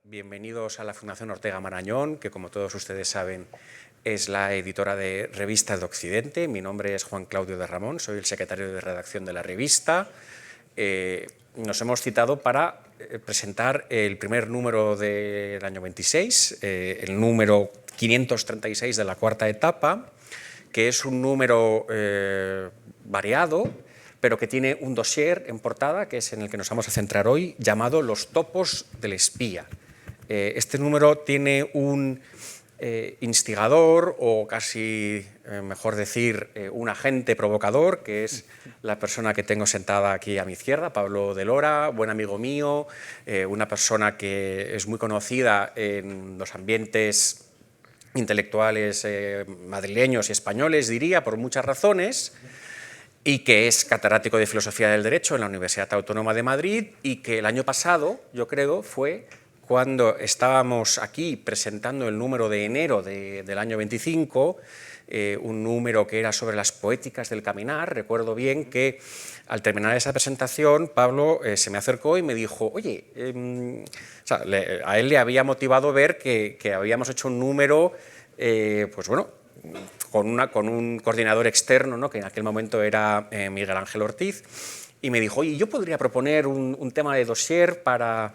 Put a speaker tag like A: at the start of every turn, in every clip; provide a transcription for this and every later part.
A: Bienvenidos a la Fundación Ortega Marañón, que como todos ustedes saben es la editora de Revistas de Occidente. Mi nombre es Juan Claudio de Ramón, soy el secretario de redacción de la revista. Nos hemos citado para presentar el primer número del año 26, el número 536 de la cuarta etapa, que es un número variado, pero que tiene un dossier en portada, que es en el que nos vamos a centrar hoy, llamado Los topos del espía. Este número tiene un instigador, o casi mejor decir, un agente provocador, que es la persona que tengo sentada aquí a mi izquierda, Pablo de Lora, buen amigo mío, una persona que es muy conocida en los ambientes intelectuales madrileños y españoles, diría, por muchas razones, y que es catedrático de Filosofía del Derecho en la Universidad Autónoma de Madrid, y que el año pasado, yo creo, fue cuando estábamos aquí presentando el número de enero del año 25, un número que era sobre las poéticas del caminar. Recuerdo bien que al terminar esa presentación, Pablo se me acercó y me dijo, oye, o sea, a él le había motivado ver que habíamos hecho un número, pues bueno, con un coordinador externo, ¿no?, que en aquel momento era Miguel Ángel Ortiz, y me dijo, oye, yo podría proponer un tema de dossier para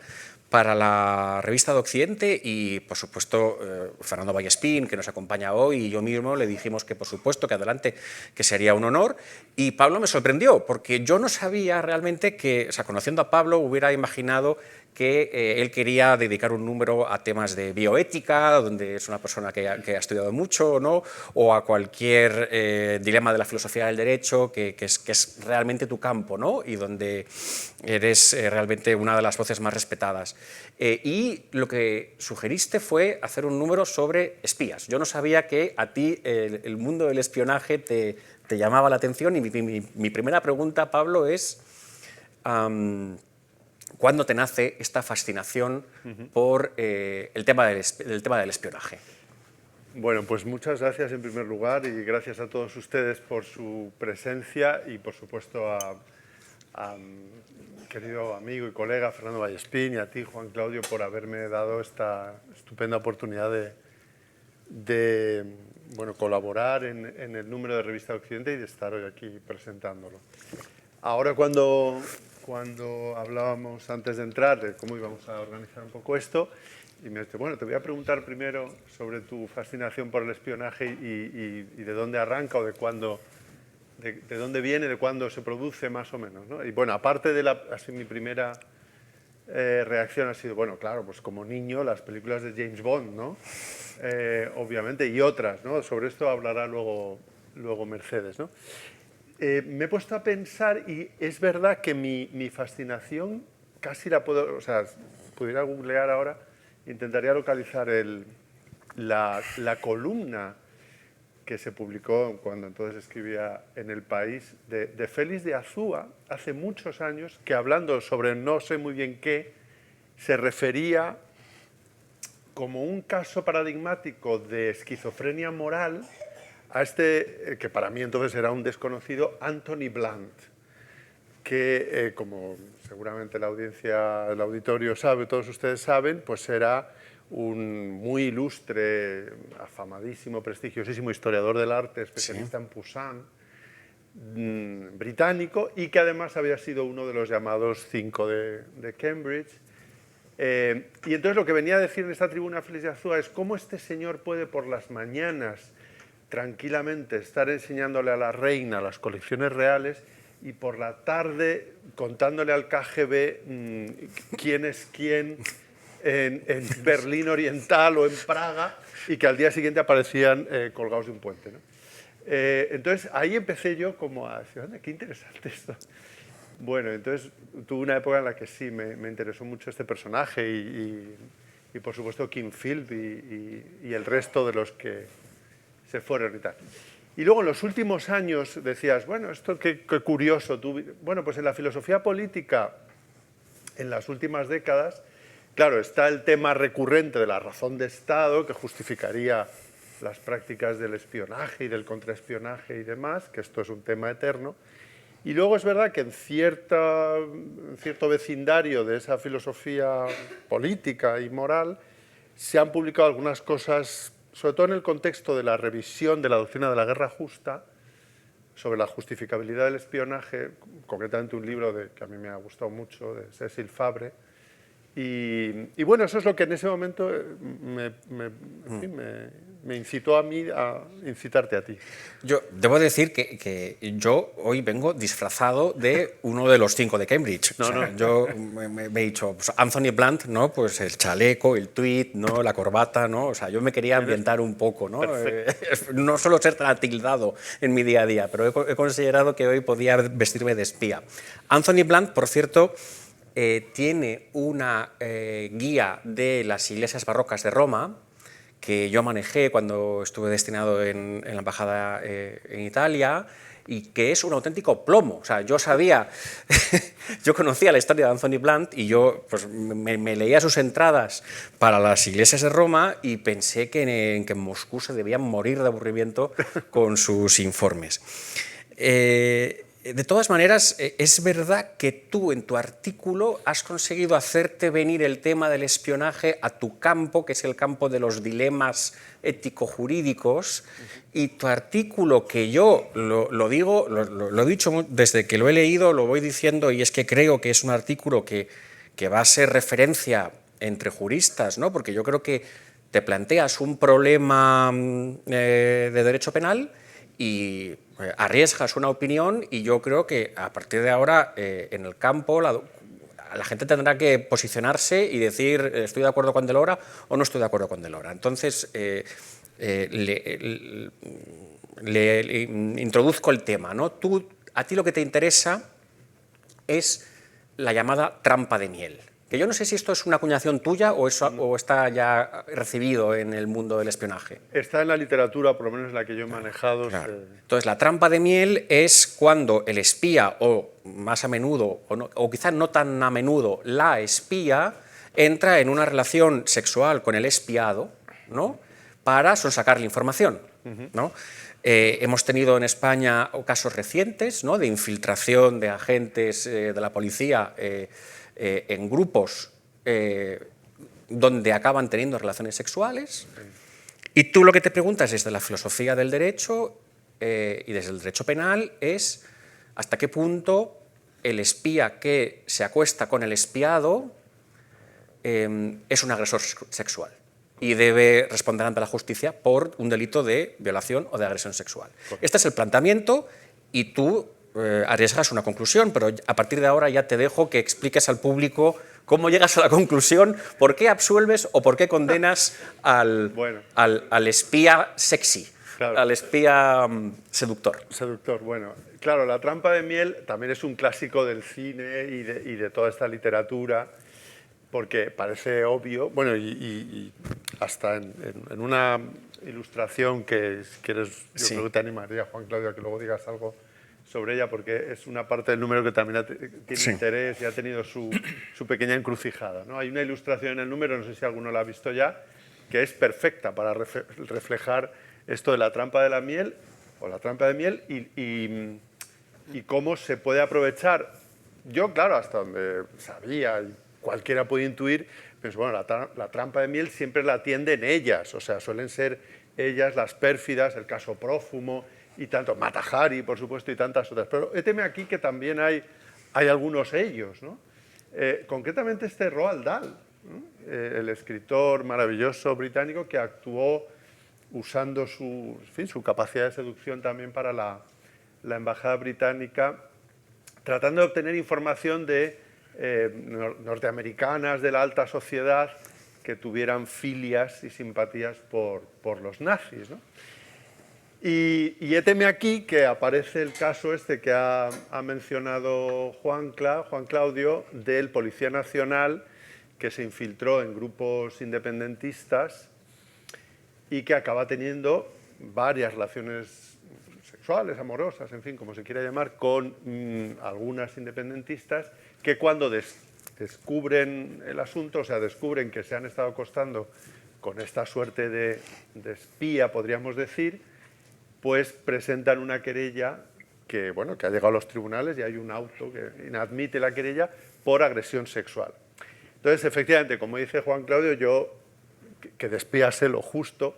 A: la revista de Occidente. Y, por supuesto, Fernando Vallespín, que nos acompaña hoy, y yo mismo le dijimos que, por supuesto, que adelante, que sería un honor. Y Pablo me sorprendió, porque yo no sabía realmente que, o sea, conociendo a Pablo, hubiera imaginado que él quería dedicar un número a temas de bioética, donde es una persona que ha estudiado mucho, ¿no?, o a cualquier dilema de la filosofía del derecho, que es realmente tu campo, ¿no?, y donde eres realmente una de las voces más respetadas. Y lo que sugeriste fue hacer un número sobre espías. Yo no sabía que a ti el mundo del espionaje te llamaba la atención, y mi primera pregunta, Pablo, es ¿cuándo te nace esta fascinación por el tema del espionaje?
B: Bueno, pues muchas gracias en primer lugar, y gracias a todos ustedes por su presencia, y por supuesto a mi querido amigo y colega Fernando Vallespín, y a ti, Juan Claudio, por haberme dado esta estupenda oportunidad de colaborar en el número de Revista de Occidente y de estar hoy aquí presentándolo. Ahora, cuando hablábamos antes de entrar de cómo íbamos a organizar un poco esto, y me dice, bueno, te voy a preguntar primero sobre tu fascinación por el espionaje y de dónde arranca, o de cuándo, de dónde viene, de cuándo se produce, más o menos, ¿no? Y bueno, aparte de así mi primera reacción ha sido, bueno, claro, pues como niño, las películas de James Bond, ¿no? Obviamente, y otras, ¿no? Sobre esto hablará luego Mercedes, ¿no? Me he puesto a pensar, y es verdad que mi fascinación casi la puedo, o sea, pudiera googlear ahora, intentaría localizar la columna que se publicó cuando entonces escribía en El País, de Félix de Azúa, hace muchos años, que hablando sobre no sé muy bien qué, se refería como un caso paradigmático de esquizofrenia moral a este, que para mí entonces era un desconocido, Anthony Blunt, que como seguramente la audiencia, el auditorio sabe, todos ustedes saben, pues era un muy ilustre, afamadísimo, prestigiosísimo historiador del arte, especialista en Poussin, británico, y que además había sido uno de los llamados 5 de Cambridge. Y entonces lo que venía a decir en esta tribuna Félix de Azúa es cómo este señor puede por las mañanas tranquilamente estar enseñándole a la reina las colecciones reales, y por la tarde contándole al KGB quién es quién en Berlín Oriental o en Praga, y que al día siguiente aparecían colgados de un puente, ¿no? Entonces ahí empecé yo como a decir, anda, qué interesante esto. Bueno, entonces tuve una época en la que sí me interesó mucho este personaje, y por supuesto Kim Philby y el resto de los que se fueron y tal. Y luego en los últimos años decías, bueno, esto qué curioso. Bueno, pues en la filosofía política, en las últimas décadas, claro, está el tema recurrente de la razón de Estado, que justificaría las prácticas del espionaje y del contraespionaje y demás, que esto es un tema eterno. Y luego es verdad que en cierto vecindario de esa filosofía política y moral se han publicado algunas cosas, sobre todo en el contexto de la revisión de la doctrina de la guerra justa, sobre la justificabilidad del espionaje, concretamente un libro que a mí me ha gustado mucho, de Cécile Fabre. Y bueno, eso es lo que en ese momento me incitó a mí a incitarte a ti.
A: Yo debo decir que yo hoy vengo disfrazado de uno de los 5 de Cambridge.
B: No,
A: O sea,
B: no.
A: yo me he dicho, pues, Anthony Blunt, ¿no? Pues el chaleco, el tuit, ¿no? La corbata, ¿no? O sea, yo me quería ambientar un poco, ¿no? No solo ser tan atildado en mi día a día, pero he considerado que hoy podía vestirme de espía. Anthony Blunt, por cierto, tiene una guía de las iglesias barrocas de Roma, que yo manejé cuando estuve destinado en la embajada en Italia, y que es un auténtico plomo. O sea, yo sabía, yo conocía la historia de Anthony Blunt y yo pues, me leía sus entradas para las iglesias de Roma y pensé que en Moscú se debían morir de aburrimiento con sus informes. De todas maneras, es verdad que tú en tu artículo has conseguido hacerte venir el tema del espionaje a tu campo, que es el campo de los dilemas ético-jurídicos, y tu artículo, que yo lo digo, lo he dicho desde que lo he leído, lo voy diciendo, y es que creo que es un artículo que va a ser referencia entre juristas, ¿no? Porque yo creo que te planteas un problema de derecho penal y arriesgas una opinión, y yo creo que a partir de ahora en el campo la gente tendrá que posicionarse y decir estoy de acuerdo con Delora o no estoy de acuerdo con Delora. Entonces le introduzco el tema, ¿no? A ti lo que te interesa es la llamada trampa de miel. Que yo no sé si esto es una acuñación tuya o está ya recibido en el mundo del espionaje.
B: Está en la literatura, por lo menos en la que yo he manejado.
A: Claro. Entonces, la trampa de miel es cuando el espía, o más a menudo, o quizá no tan a menudo, la espía, entra en una relación sexual con el espiado, ¿no? Para sonsacarle información, ¿no? Hemos tenido en España casos recientes, ¿no? De infiltración de agentes de la policía en grupos donde acaban teniendo relaciones sexuales, y tú lo que te preguntas desde la filosofía del derecho y desde el derecho penal es hasta qué punto el espía que se acuesta con el espiado es un agresor sexual y debe responder ante la justicia por un delito de violación o de agresión sexual. Este es el planteamiento y tú arriesgas una conclusión, pero a partir de ahora ya te dejo que expliques al público cómo llegas a la conclusión, por qué absuelves o por qué condenas al espía sexy, claro, al espía seductor.
B: Seductor, bueno. Claro, la trampa de miel también es un clásico del cine y de toda esta literatura, porque parece obvio, bueno, y hasta en una ilustración que quieres, yo creo que te animaría, Juan Claudio, a que luego digas algo sobre ella, porque es una parte del número que también tiene interés y ha tenido su pequeña encrucijada, ¿no? Hay una ilustración en el número, no sé si alguno la ha visto ya, que es perfecta para reflejar esto de la trampa de la miel, o la trampa de miel, y cómo se puede aprovechar. Yo, claro, hasta donde sabía, y cualquiera puede intuir, pero bueno, la trampa de miel siempre la atienden ellas, o sea, suelen ser ellas las pérfidas, el caso Prófumo, y tanto, Mata Hari, por supuesto, y tantas otras. Pero héteme aquí que también hay algunos ellos, ¿no? Concretamente Roald Dahl, ¿no? El escritor maravilloso británico que actuó usando su capacidad de seducción también para la embajada británica, tratando de obtener información de norteamericanas de la alta sociedad que tuvieran filias y simpatías por los nazis, ¿no? Y héteme aquí que aparece el caso este que ha mencionado Juan Claudio, del Policía Nacional que se infiltró en grupos independentistas y que acaba teniendo varias relaciones sexuales, amorosas, en fin, como se quiera llamar, con algunas independentistas que cuando descubren el asunto, o sea, descubren que se han estado acostando con esta suerte de espía, podríamos decir, pues presentan una querella bueno, que ha llegado a los tribunales y hay un auto que inadmite la querella por agresión sexual. Entonces, efectivamente, como dice Juan Claudio, yo, que despíase lo justo,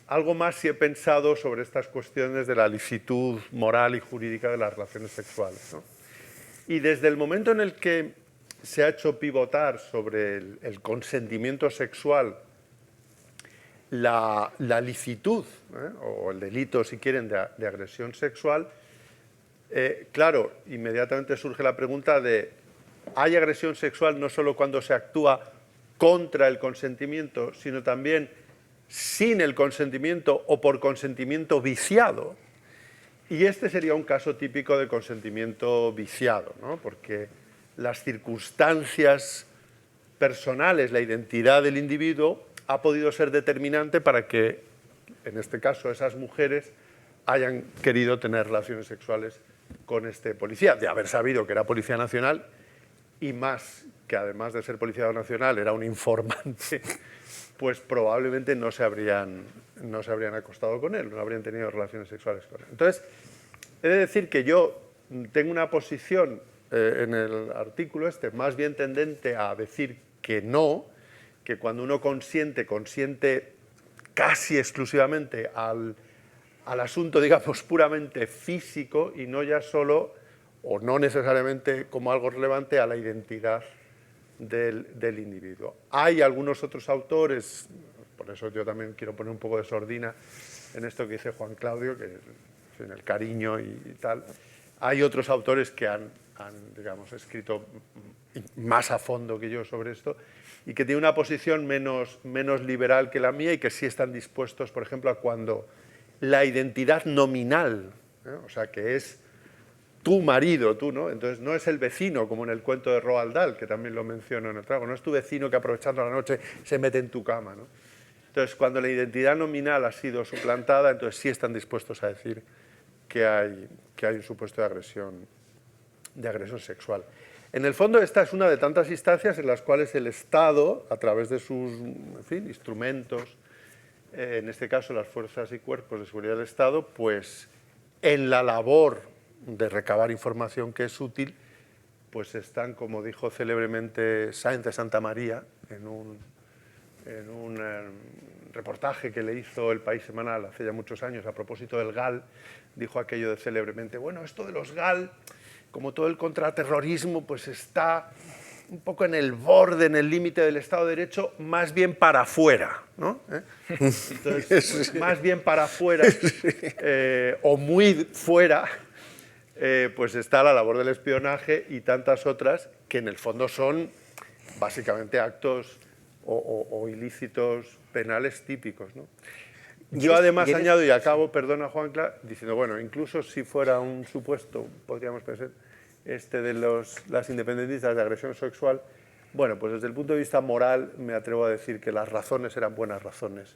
B: algo más sí he pensado sobre estas cuestiones de la licitud moral y jurídica de las relaciones sexuales, ¿no? Y desde el momento en el que se ha hecho pivotar sobre el consentimiento sexual, la licitud, o el delito, si quieren, de agresión sexual, claro, inmediatamente surge la pregunta de: ¿hay agresión sexual no solo cuando se actúa contra el consentimiento, sino también sin el consentimiento o por consentimiento viciado? Y este sería un caso típico de consentimiento viciado, ¿no? Porque las circunstancias personales, la identidad del individuo, ha podido ser determinante para que, en este caso, esas mujeres hayan querido tener relaciones sexuales con este policía, de haber sabido que era Policía Nacional y más que, además de ser Policía Nacional, era un informante, pues probablemente no se habrían acostado con él, no habrían tenido relaciones sexuales con él. Entonces, he de decir que yo tengo una posición en el artículo este más bien tendente a decir que no, que cuando uno consiente casi exclusivamente al asunto, digamos, puramente físico y no ya solo, o no necesariamente como algo relevante, a la identidad del individuo. Hay algunos otros autores, por eso yo también quiero poner un poco de sordina en esto que dice Juan Claudio, que en el cariño y tal. Hay otros autores que han digamos, escrito más a fondo que yo sobre esto y que tienen una posición menos liberal que la mía y que sí están dispuestos, por ejemplo, a cuando la identidad nominal, o sea, que es tu marido, tú, ¿no? Entonces no es el vecino, como en el cuento de Roald Dahl, que también lo menciono en el trago, no es tu vecino que aprovechando la noche se mete en tu cama, ¿no? Entonces, cuando la identidad nominal ha sido suplantada, entonces sí están dispuestos a decir que hay un supuesto de agresión sexual. En el fondo, esta es una de tantas instancias en las cuales el Estado, a través de sus, en fin, instrumentos, en este caso las fuerzas y cuerpos de seguridad del Estado, pues en la labor de recabar información que es útil, pues están, como dijo célebremente Sáenz de Santa María en un reportaje que le hizo El País Semanal hace ya muchos años a propósito del GAL, dijo aquello de célebremente: bueno, esto de los GAL, como todo el contraterrorismo, pues está un poco en el borde, en el límite del Estado de Derecho, más bien para afuera, ¿no? Entonces, más bien para afuera, o muy fuera, pues está la labor del espionaje y tantas otras que en el fondo son básicamente actos o ilícitos penales típicos, ¿no? Yo además añado, y acabo, perdona Juancla, diciendo, bueno, incluso si fuera un supuesto, podríamos pensar, de las independentistas de agresión sexual, bueno, pues desde el punto de vista moral me atrevo a decir que las razones eran buenas razones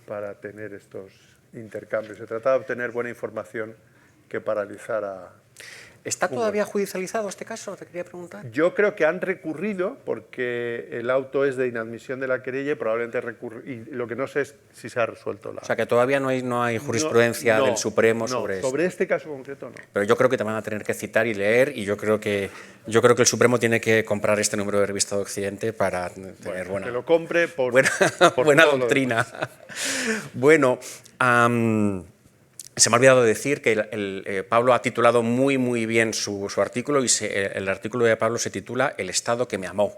B: para tener estos intercambios. Se trataba de obtener buena información que paralizara.
A: ¿Está todavía judicializado este caso? Te quería preguntar.
B: Yo creo que han recurrido porque el auto es de inadmisión de la querella y probablemente y lo que no sé es si se ha resuelto la...
A: O sea, que todavía no hay jurisprudencia del Supremo sobre esto.
B: Sobre este caso concreto no.
A: Pero yo creo que te van a tener que citar y leer y yo creo que el Supremo tiene que comprar este número de Revista de Occidente para tener
B: que lo compre por
A: buena doctrina. Bueno, se me ha olvidado decir que Pablo ha titulado muy bien su artículo y el artículo de Pablo se titula El Estado que me amó.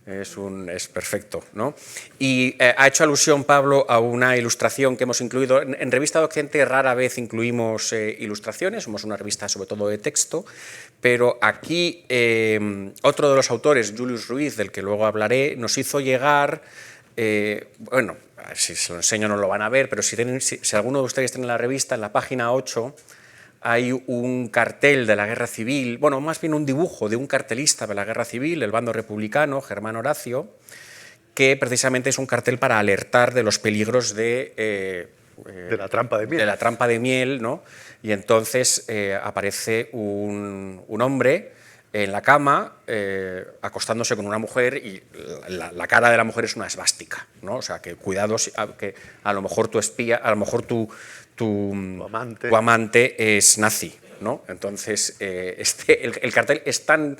A: Es perfecto, ¿no? Y ha hecho alusión Pablo a una ilustración que hemos incluido. En Revista de Occidente rara vez incluimos ilustraciones, somos una revista sobre todo de texto, pero aquí otro de los autores, Julius Ruiz, del que luego hablaré, nos hizo llegar, bueno, si se lo enseño no lo van a ver, pero si alguno de ustedes tiene la revista, en la página 8 hay un cartel de la Guerra Civil, bueno, más bien un dibujo de un cartelista de la Guerra Civil, el bando republicano, Germán Horacio, que precisamente es un cartel para alertar de los peligros de
B: la trampa de miel.
A: De la trampa de miel, ¿no? Y entonces aparece un hombre en la cama, acostándose con una mujer y la cara de la mujer es una esvástica, ¿no? O sea, que cuidado, que a lo mejor tu espía, a lo mejor tu amante es nazi, ¿no? Entonces, el cartel es tan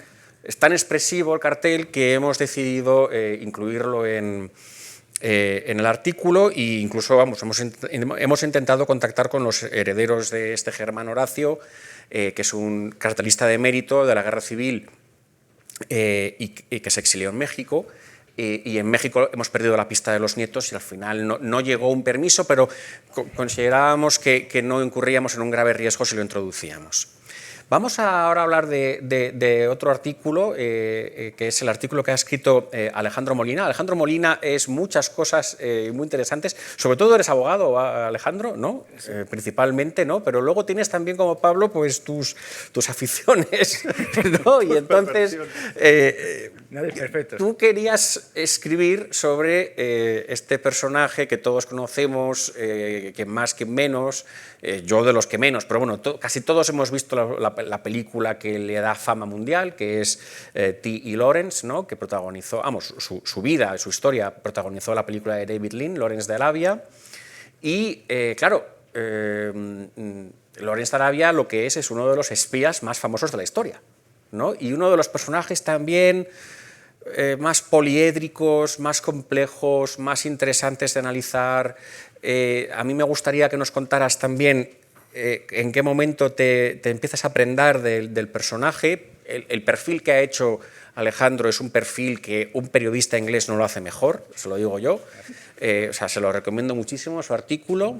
A: expresivo, el cartel, que hemos decidido incluirlo en el artículo, e incluso hemos intentado contactar con los herederos de este Germán Horacio, que es un cartelista de mérito de la Guerra Civil y que se exilió en México. Y en México hemos perdido la pista de los nietos y al final no llegó un permiso, pero considerábamos que no incurríamos en un grave riesgo si lo introducíamos. Vamos ahora a hablar de otro artículo, que es el artículo que ha escrito Alejandro Molina. Alejandro Molina es muchas cosas muy interesantes. Sobre todo eres abogado, Alejandro, ¿no? Sí. Principalmente, ¿no? Pero luego tienes también, como Pablo, pues tus aficiones, ¿no? Y entonces tú querías escribir sobre este personaje que todos conocemos, que más que menos, yo de los que menos, pero bueno, casi todos hemos visto la película que le da fama mundial, que es T.E. Lawrence, ¿no? Que protagonizó, su vida, su historia, protagonizó la película de David Lean, Lawrence de Arabia. Y claro, Lawrence de Arabia lo que es uno de los espías más famosos de la historia, ¿no? Y uno de los personajes también más poliédricos, más complejos, más interesantes de analizar. A mí me gustaría que nos contaras también en qué momento te empiezas a prender del personaje. El perfil que ha hecho Alejandro es un perfil que un periodista inglés no lo hace mejor, se lo digo yo. O sea, se lo recomiendo muchísimo, su artículo.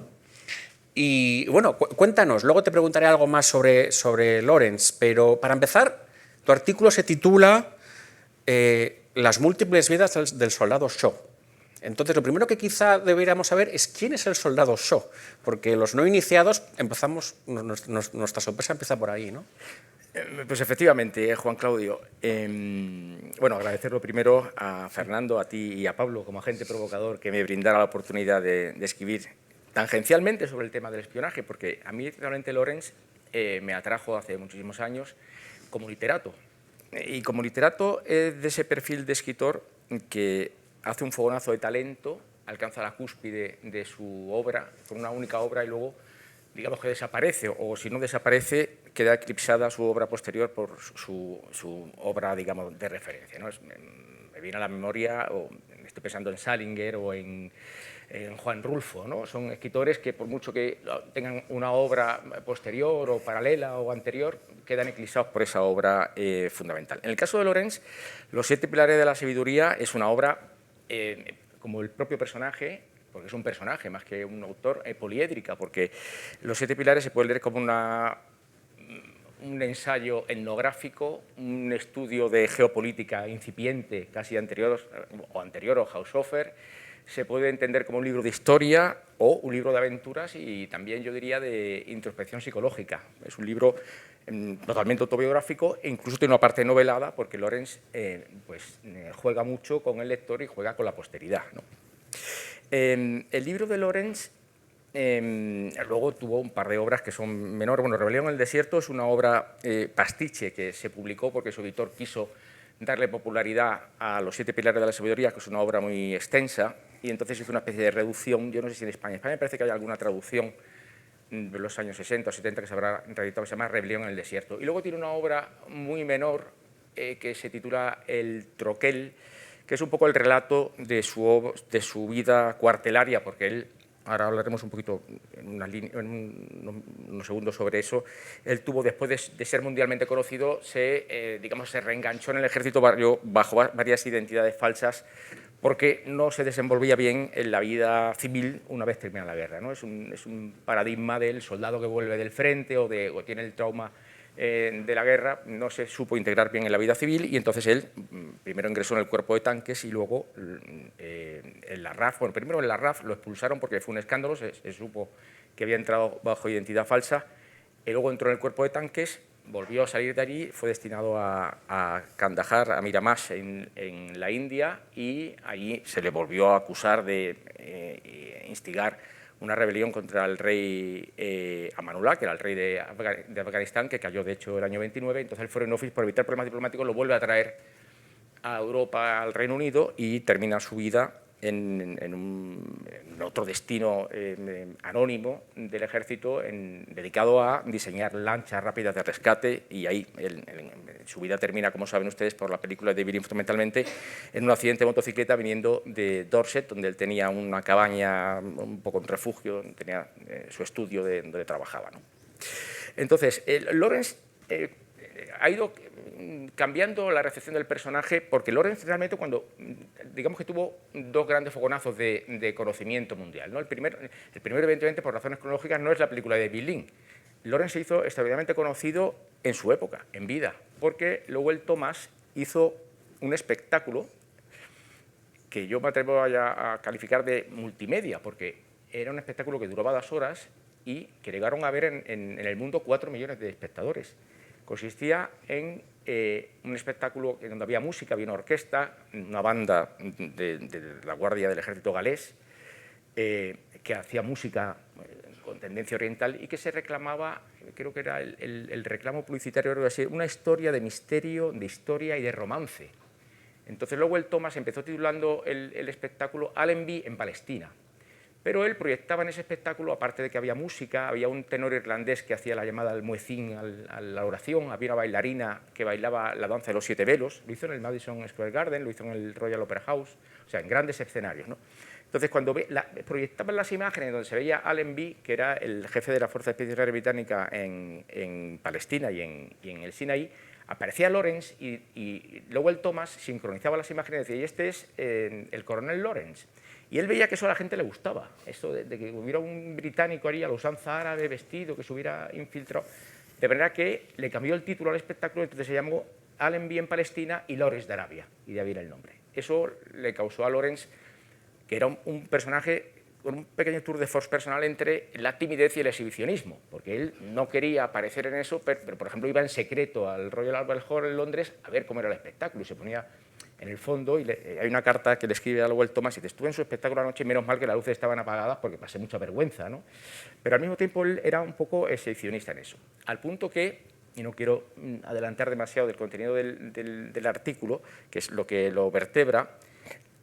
A: Y bueno, cuéntanos, luego te preguntaré algo más sobre Lawrence, pero para empezar, tu artículo se titula Las múltiples vidas del soldado Shaw. Entonces, lo primero que quizá deberíamos saber es quién es el soldado Shaw, porque los no iniciados empezamos, nuestra sorpresa empieza por ahí, ¿no?
C: Pues efectivamente, Juan Claudio. Bueno, agradecerlo primero a Fernando, a ti y a Pablo como agente provocador que me brindara la oportunidad de escribir tangencialmente sobre el tema del espionaje, porque a mí realmente Lawrence me atrajo hace muchísimos años como literato. Y como literato es de ese perfil de escritor que hace un fogonazo de talento, alcanza la cúspide de su obra con una única obra y luego, digamos que desaparece, o si no desaparece, queda eclipsada su obra posterior por su obra, digamos, de referencia, ¿no? Me viene a la memoria, o estoy pensando en Salinger o en Juan Rulfo, ¿no? Son escritores que por mucho que tengan una obra posterior o paralela o anterior, quedan eclipsados por esa obra fundamental. En el caso de Lawrence, Los siete pilares de la sabiduría es una obra, como el propio personaje, porque es un personaje más que un autor, poliédrica, porque Los siete pilares se puede leer como un ensayo etnográfico, un estudio de geopolítica incipiente, casi anterior a Haushofer. Se puede entender como un libro de historia o un libro de aventuras y también, yo diría, de introspección psicológica. Es un libro totalmente autobiográfico e incluso tiene una parte novelada porque Lawrence juega mucho con el lector y juega con la posteridad, ¿no? El libro de Lawrence luego tuvo un par de obras que son menores. Bueno, Rebelión en el desierto es una obra pastiche que se publicó porque su editor quiso darle popularidad a Los siete pilares de la sabiduría, que es una obra muy extensa, y entonces hizo una especie de reducción. Yo no sé si en España me parece que hay alguna traducción de los años 60 o 70 que se habrá reeditado, que se llama Rebelión en el desierto. Y luego tiene una obra muy menor que se titula El troquel, que es un poco el relato de su vida cuartelaria, porque él, ahora hablaremos un poquito en unos segundos sobre eso, él tuvo, después de ser mundialmente conocido, se reenganchó en el ejército bajo varias identidades falsas porque no se desenvolvía bien en la vida civil una vez termina la guerra, ¿no? Es un paradigma del soldado que vuelve del frente o tiene el trauma de la guerra, no se supo integrar bien en la vida civil y entonces él primero ingresó en el cuerpo de tanques y luego en la RAF. Bueno, primero en la RAF lo expulsaron porque fue un escándalo, se supo que había entrado bajo identidad falsa, y luego entró en el cuerpo de tanques, volvió a salir de allí, fue destinado a Kandahar, a Miramas, en la India, y allí se le volvió a acusar de instigar una rebelión contra el rey Amanullah, que era el rey de Afganistán, que cayó de hecho el año 29, entonces el Foreign Office, por evitar problemas diplomáticos, lo vuelve a traer a Europa, al Reino Unido, y termina su vida en otro destino anónimo del ejército dedicado a diseñar lanchas rápidas de rescate, y ahí su vida termina, como saben ustedes, por la película de David instrumentalmente, en un accidente de motocicleta viniendo de Dorset, donde él tenía una cabaña, un poco un refugio, tenía su estudio donde trabajaba, ¿no? Entonces, Lawrence ha ido cambiando la recepción del personaje, porque Lawrence realmente digamos que tuvo dos grandes fogonazos de conocimiento mundial, ¿no? El primero, evidentemente, por razones cronológicas, no es la película de Bill Lynn. Lawrence se hizo extraordinariamente conocido en su época, en vida, porque Lowell Thomas hizo un espectáculo que yo me atrevo a calificar de multimedia, porque era un espectáculo que duraba 2 horas y que llegaron a ver en el mundo 4 millones de espectadores. Consistía en un espectáculo donde había música, había una orquesta, una banda de la Guardia del Ejército galés, que hacía música con tendencia oriental y que se reclamaba, creo que era el reclamo publicitario, una historia de misterio, de historia y de romance. Entonces Lowell Thomas empezó titulando el espectáculo Allenby en Palestina. Pero él proyectaba en ese espectáculo, aparte de que había música, había un tenor irlandés que hacía la llamada al muecín a la oración, había una bailarina que bailaba la danza de los 7 velos, lo hizo en el Madison Square Garden, lo hizo en el Royal Opera House, o sea, en grandes escenarios, ¿no? Entonces, cuando proyectaban las imágenes donde se veía Allenby, que era el jefe de la Fuerza Especial Británica en Palestina y en el Sinaí, aparecía Lawrence y Lowell Thomas sincronizaba las imágenes y decía, y este es el coronel Lawrence. Y él veía que eso a la gente le gustaba, eso de que hubiera un británico ahí a la usanza árabe vestido, que se hubiera infiltrado, de manera que le cambió el título al espectáculo, entonces se llamó Allenby en Palestina y Lawrence de Arabia, y de ahí viene el nombre. Eso le causó a Lawrence, que era un personaje con un pequeño tour de force personal entre la timidez y el exhibicionismo, porque él no quería aparecer en eso, pero por ejemplo iba en secreto al Royal Albert Hall en Londres a ver cómo era el espectáculo y se ponía en el fondo, y hay una carta que le escribe a Lowell Thomas y dice, estuve en su espectáculo anoche y menos mal que las luces estaban apagadas porque pasé mucha vergüenza, ¿no? Pero al mismo tiempo él era un poco exhibicionista en eso, al punto que, y no quiero adelantar demasiado del contenido del artículo, que es lo que lo vertebra,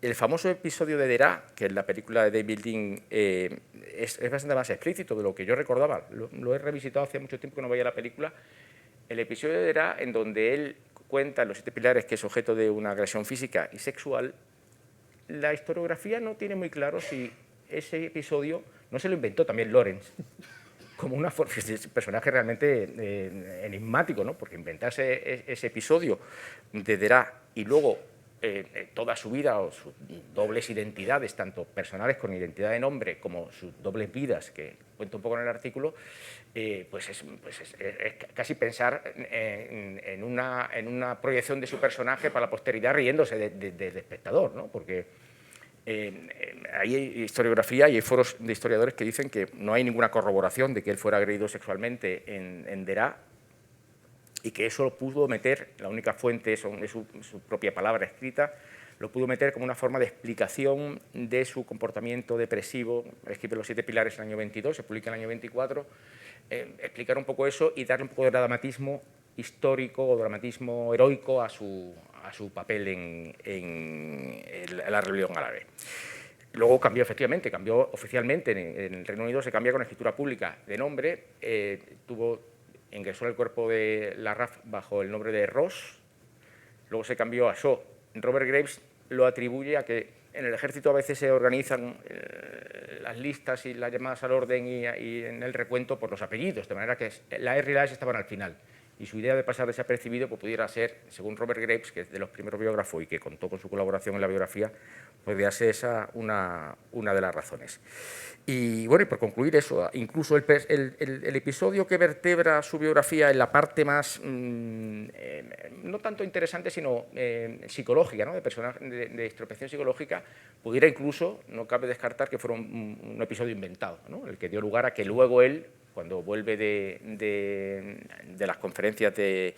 C: el famoso episodio de Derá, que en la película de David Lean es bastante más explícito de lo que yo recordaba, lo he revisitado hace mucho tiempo que no veía la película, el episodio de Derá, en donde él cuenta en los 7 pilares que es objeto de una agresión física y sexual, la historiografía no tiene muy claro si ese episodio no se lo inventó también Lawrence, como un personaje realmente enigmático, ¿no? Porque inventarse ese episodio de Derá y luego toda su vida o sus dobles identidades, tanto personales con identidad de nombre como sus dobles vidas, que cuento un poco en el artículo, pues es casi pensar en una proyección de su personaje para la posteridad riéndose del espectador, ¿no? Porque hay historiografía y hay foros de historiadores que dicen que no hay ninguna corroboración de que él fuera agredido sexualmente en Derá, y que eso lo pudo meter, la única fuente es su propia palabra escrita, lo pudo meter como una forma de explicación de su comportamiento depresivo. Escribe Los 7 pilares en el año 22, se publica en el año 24, explicar un poco eso y darle un poco de dramatismo histórico o dramatismo heroico a su papel en la rebelión árabe. Luego cambió, efectivamente, cambió oficialmente en el Reino Unido, se cambia con escritura pública de nombre, ingresó en el cuerpo de la RAF bajo el nombre de Ross, luego se cambió a Shaw. Robert Graves lo atribuye a que en el ejército a veces se organizan las listas y las llamadas al orden y en el recuento por los apellidos, de manera que la R y la S estaban al final. Y su idea de pasar desapercibido pues, pudiera ser, según Robert Graves, que es de los primeros biógrafos y que contó con su colaboración en la biografía, podría ser esa una de las razones. Y bueno, y por concluir eso, incluso el episodio que vertebra su biografía en la parte más, no tanto interesante, sino psicológica, ¿no? de introspección psicológica, pudiera incluso, no cabe descartar que fuera un episodio inventado, ¿no? El que dio lugar a que luego él, cuando vuelve de las conferencias de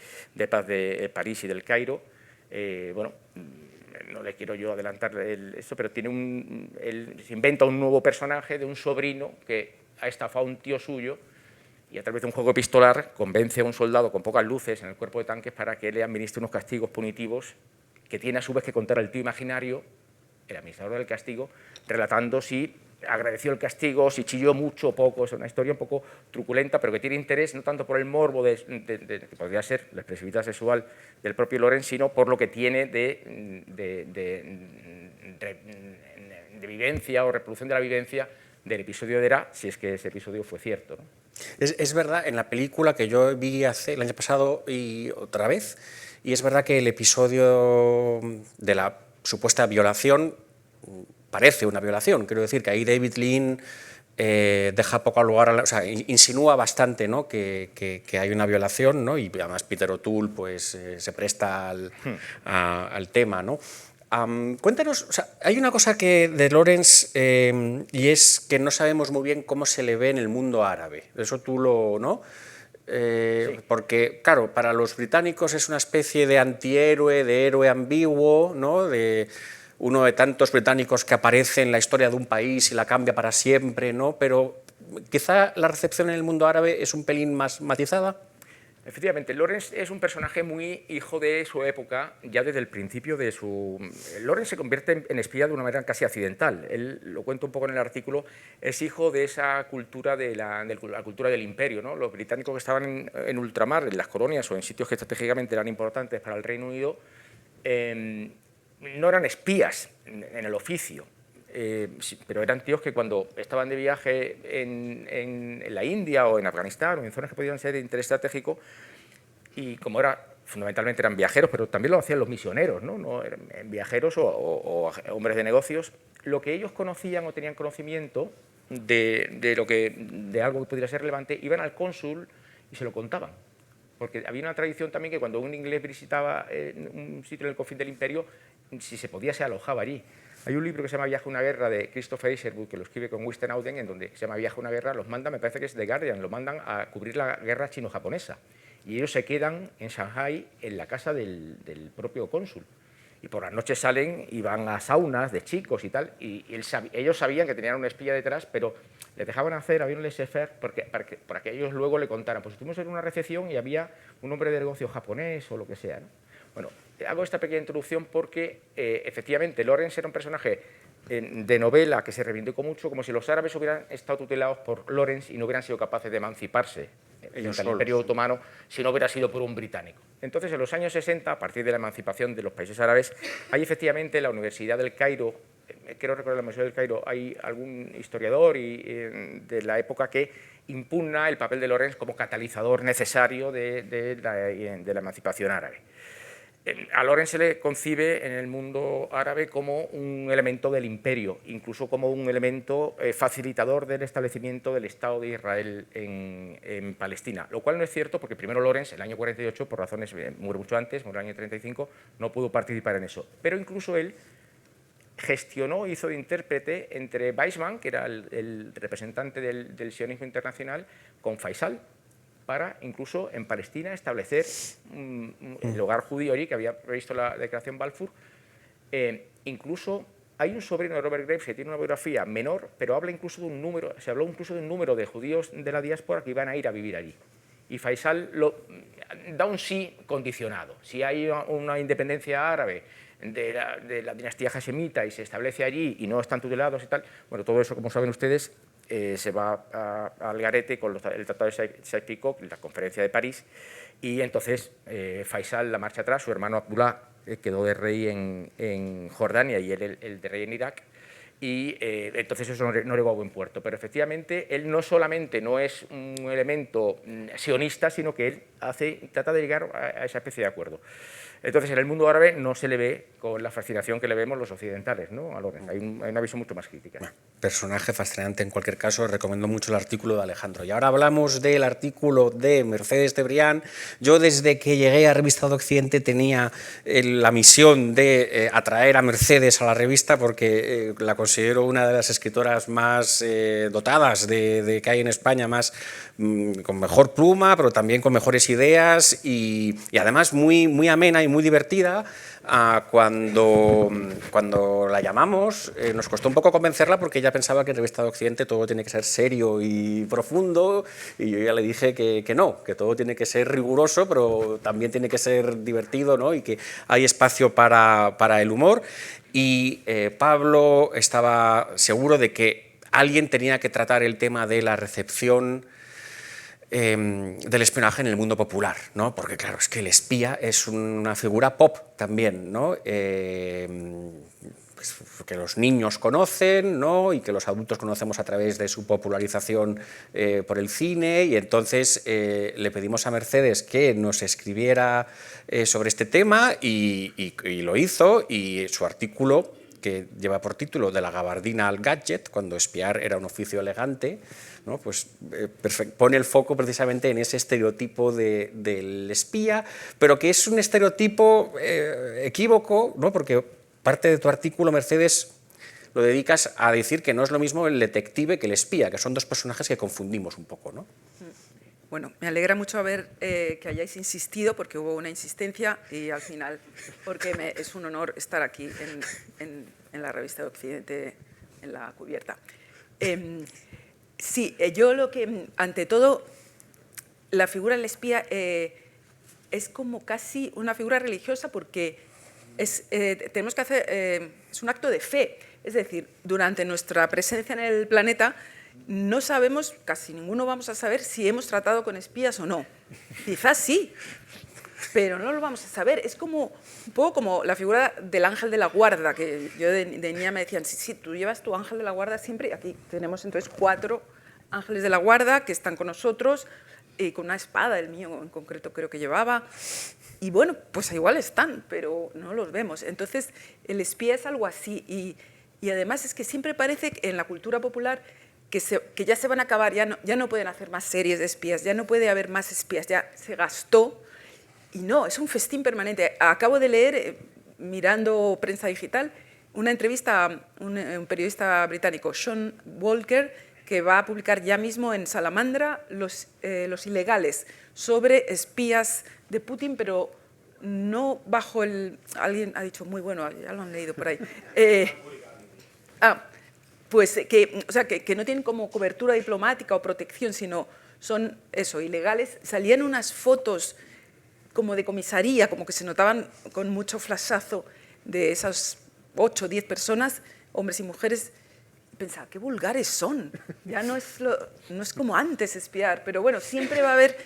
C: paz de París y del Cairo, bueno, no le quiero yo adelantar eso, pero él se inventa un nuevo personaje de un sobrino que ha estafado a un tío suyo y a través de un juego epistolar convence a un soldado con pocas luces en el cuerpo de tanques para que le administre unos castigos punitivos que tiene a su vez que contar al tío imaginario, el administrador del castigo, relatando si agradeció el castigo, si chilló mucho o poco, es una historia un poco truculenta, pero que tiene interés no tanto por el morbo que podría ser la expresividad sexual del propio Lawrence, sino por lo que tiene de vivencia o reproducción de la vivencia del episodio de Herat, si es que ese episodio fue cierto, ¿no?
A: Es verdad, en la película que yo vi el año pasado y otra vez, y es verdad que el episodio de la supuesta violación parece una violación. Quiero decir que ahí David Lean deja poco lugar, o sea, insinúa bastante, ¿no?, que hay una violación, ¿no?, y además Peter O'Toole pues, se presta al tema, ¿no? Cuéntanos, o sea, hay una cosa de Lawrence y es que no sabemos muy bien cómo se le ve en el mundo árabe. Eso tú ¿no? Sí. Porque, claro, para los británicos es una especie de antihéroe, de héroe ambiguo, ¿no?, de uno de tantos británicos que aparece en la historia de un país y la cambia para siempre, ¿no? Pero quizá la recepción en el mundo árabe es un pelín más matizada.
C: Efectivamente, Lawrence es un personaje muy hijo de su época, ya desde el principio de su... Lawrence se convierte en espía de una manera casi accidental. Él, lo cuento un poco en el artículo, es hijo de esa cultura, de la cultura del imperio, ¿no? Los británicos que estaban en ultramar, en las colonias o en sitios que estratégicamente eran importantes para el Reino Unido, no eran espías en el oficio. Pero eran tíos que cuando estaban de viaje en la India o en Afganistán o en zonas que podían ser de interés estratégico, y como fundamentalmente eran viajeros, pero también lo hacían los misioneros, ¿no? Eran viajeros o hombres de negocios, lo que ellos conocían o tenían conocimiento de algo que pudiera ser relevante, iban al cónsul y se lo contaban. Porque había una tradición también que cuando un inglés visitaba un sitio en el confín del imperio, si se podía, se alojaba allí. Hay un libro que se llama Viaje a una guerra de Christopher Isherwood, que lo escribe con Winston Auden, en donde se llama Viaje a una guerra, los mandan, me parece que es The Guardian, los mandan a cubrir la guerra chino-japonesa. Y ellos se quedan en Shanghái en la casa del propio cónsul. Y por las noches salen y van a saunas de chicos y tal, y ellos sabían que tenían un espía detrás, pero les dejaban hacer, había un laissez-faire para que ellos luego le contaran, pues estuvimos en una recepción y había un hombre de negocio japonés o lo que sea, ¿no? Bueno, hago esta pequeña introducción porque efectivamente Lawrence era un personaje de novela que se reivindicó mucho, como si los árabes hubieran estado tutelados por Lawrence y no hubieran sido capaces de emanciparse del Imperio Otomano si no hubiera sido por un británico. Entonces, en los años 60, a partir de la emancipación de los países árabes, hay efectivamente la Universidad del Cairo, quiero recordar la Universidad del Cairo, hay algún historiador de la época que impugna el papel de Lawrence como catalizador necesario de la emancipación árabe. A Lawrence se le concibe en el mundo árabe como un elemento del imperio, incluso como un elemento facilitador del establecimiento del Estado de Israel en Palestina, lo cual no es cierto porque primero Lawrence, en el año 48, por razones, muere mucho antes, murió en el año 35, no pudo participar en eso, pero incluso él gestionó, hizo de intérprete entre Weizmann, que era el representante del sionismo internacional, con Faisal, para incluso en Palestina establecer el hogar judío allí, que había previsto la declaración Balfour. Incluso hay un sobrino de Robert Graves que tiene una biografía menor, pero habla incluso de un número, se habló incluso de un número de judíos de la diáspora que iban a ir a vivir allí. Y Faisal da un sí condicionado. Si hay una independencia árabe de la dinastía hashemita y se establece allí y no están tutelados y tal, bueno, todo eso, como saben ustedes, se va al garete con el Tratado de Sykes-Picot, la Conferencia de París, y entonces Faisal la marcha atrás, su hermano Abdullah quedó de rey en Jordania y él el de rey en Irak, y entonces eso no llegó a buen puerto. Pero efectivamente él no solamente no es un elemento sionista, sino que él trata de llegar a esa especie de acuerdo. Entonces, en el mundo árabe no se le ve con la fascinación que le vemos los occidentales, ¿no? A Lawrence. Hay una visión mucho más crítica.
A: Bueno, personaje fascinante en cualquier caso, recomiendo mucho el artículo de Alejandro. Y ahora hablamos del artículo de Mercedes de Brián. Yo desde que llegué a Revista de Occidente tenía la misión de atraer a Mercedes a la revista porque la considero una de las escritoras más dotadas que hay en España, con mejor pluma, pero también con mejores ideas y además muy amena y muy divertida. Cuando la llamamos nos costó un poco convencerla porque ella pensaba que en Revista de Occidente todo tiene que ser serio y profundo, y yo ya le dije que no, que todo tiene que ser riguroso, pero también tiene que ser divertido, ¿no? Y que hay espacio para el humor. Y Pablo estaba seguro de que alguien tenía que tratar el tema de la recepción del espionaje en el mundo popular, ¿no? Porque claro, es que el espía es una figura pop también, ¿no? Pues, que los niños conocen, ¿no? Y que los adultos conocemos a través de su popularización por el cine, y entonces le pedimos a Mercedes que nos escribiera sobre este tema y lo hizo, y su artículo, que lleva por título "De la gabardina al gadget, cuando espiar era un oficio elegante", ¿no? Pues pone el foco precisamente en ese estereotipo del espía, pero que es un estereotipo equívoco, ¿no? Porque parte de tu artículo, Mercedes, lo dedicas a decir que no es lo mismo el detective que el espía, que son dos personajes que confundimos un poco, ¿no?
D: Bueno, me alegra mucho que hayáis insistido, porque hubo una insistencia y al final, porque es un honor estar aquí en la revista de Occidente, en la cubierta. Sí, yo lo que, ante todo, la figura del espía es como casi una figura religiosa, porque tenemos que hacer, es un acto de fe. Es decir, durante nuestra presencia en el planeta no sabemos, casi ninguno vamos a saber si hemos tratado con espías o no. Quizás sí, pero no lo vamos a saber. Es como un poco como la figura del ángel de la guarda, que yo de niña me decían, sí, tú llevas tu ángel de la guarda siempre, y aquí tenemos entonces 4 ángeles de la guarda que están con nosotros, con una espada, el mío en concreto creo que llevaba, y bueno, pues igual están, pero no los vemos. Entonces el espía es algo así, y además es que siempre parece en la cultura popular que ya se van a acabar, ya no pueden hacer más series de espías, ya no puede haber más espías, ya se gastó, y no, es un festín permanente. Acabo de leer, mirando prensa digital, una entrevista a un periodista británico, Sean Walker, que va a publicar ya mismo en Salamandra Los ilegales, sobre espías de Putin, pero no bajo el... Alguien ha dicho, muy bueno, ya lo han leído por ahí. Pues que no tienen como cobertura diplomática o protección, sino son eso, ilegales. Salían unas fotos como de comisaría, como que se notaban con mucho flashazo, de esas 8 o 10 personas, hombres y mujeres. Pensaba, qué vulgares son, ya no es como antes espiar, pero bueno, siempre va a haber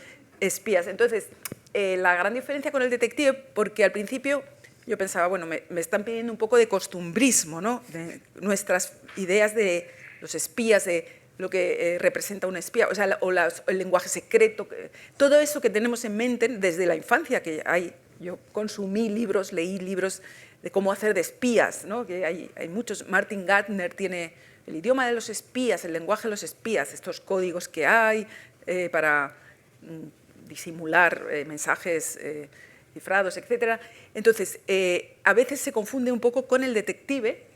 D: espías. Entonces, la gran diferencia con el detective, porque al principio yo pensaba, bueno, me están pidiendo un poco de costumbrismo, ¿no? De nuestras ideas de los espías, de lo que representa un espía, o sea, el lenguaje secreto, todo eso que tenemos en mente desde la infancia, que yo consumí libros, leí libros de cómo hacer de espías, ¿no? Que hay muchos. Martin Gardner tiene el idioma de los espías, el lenguaje de los espías, estos códigos que hay para disimular mensajes cifrados, etc. Entonces, a veces se confunde un poco con el detective,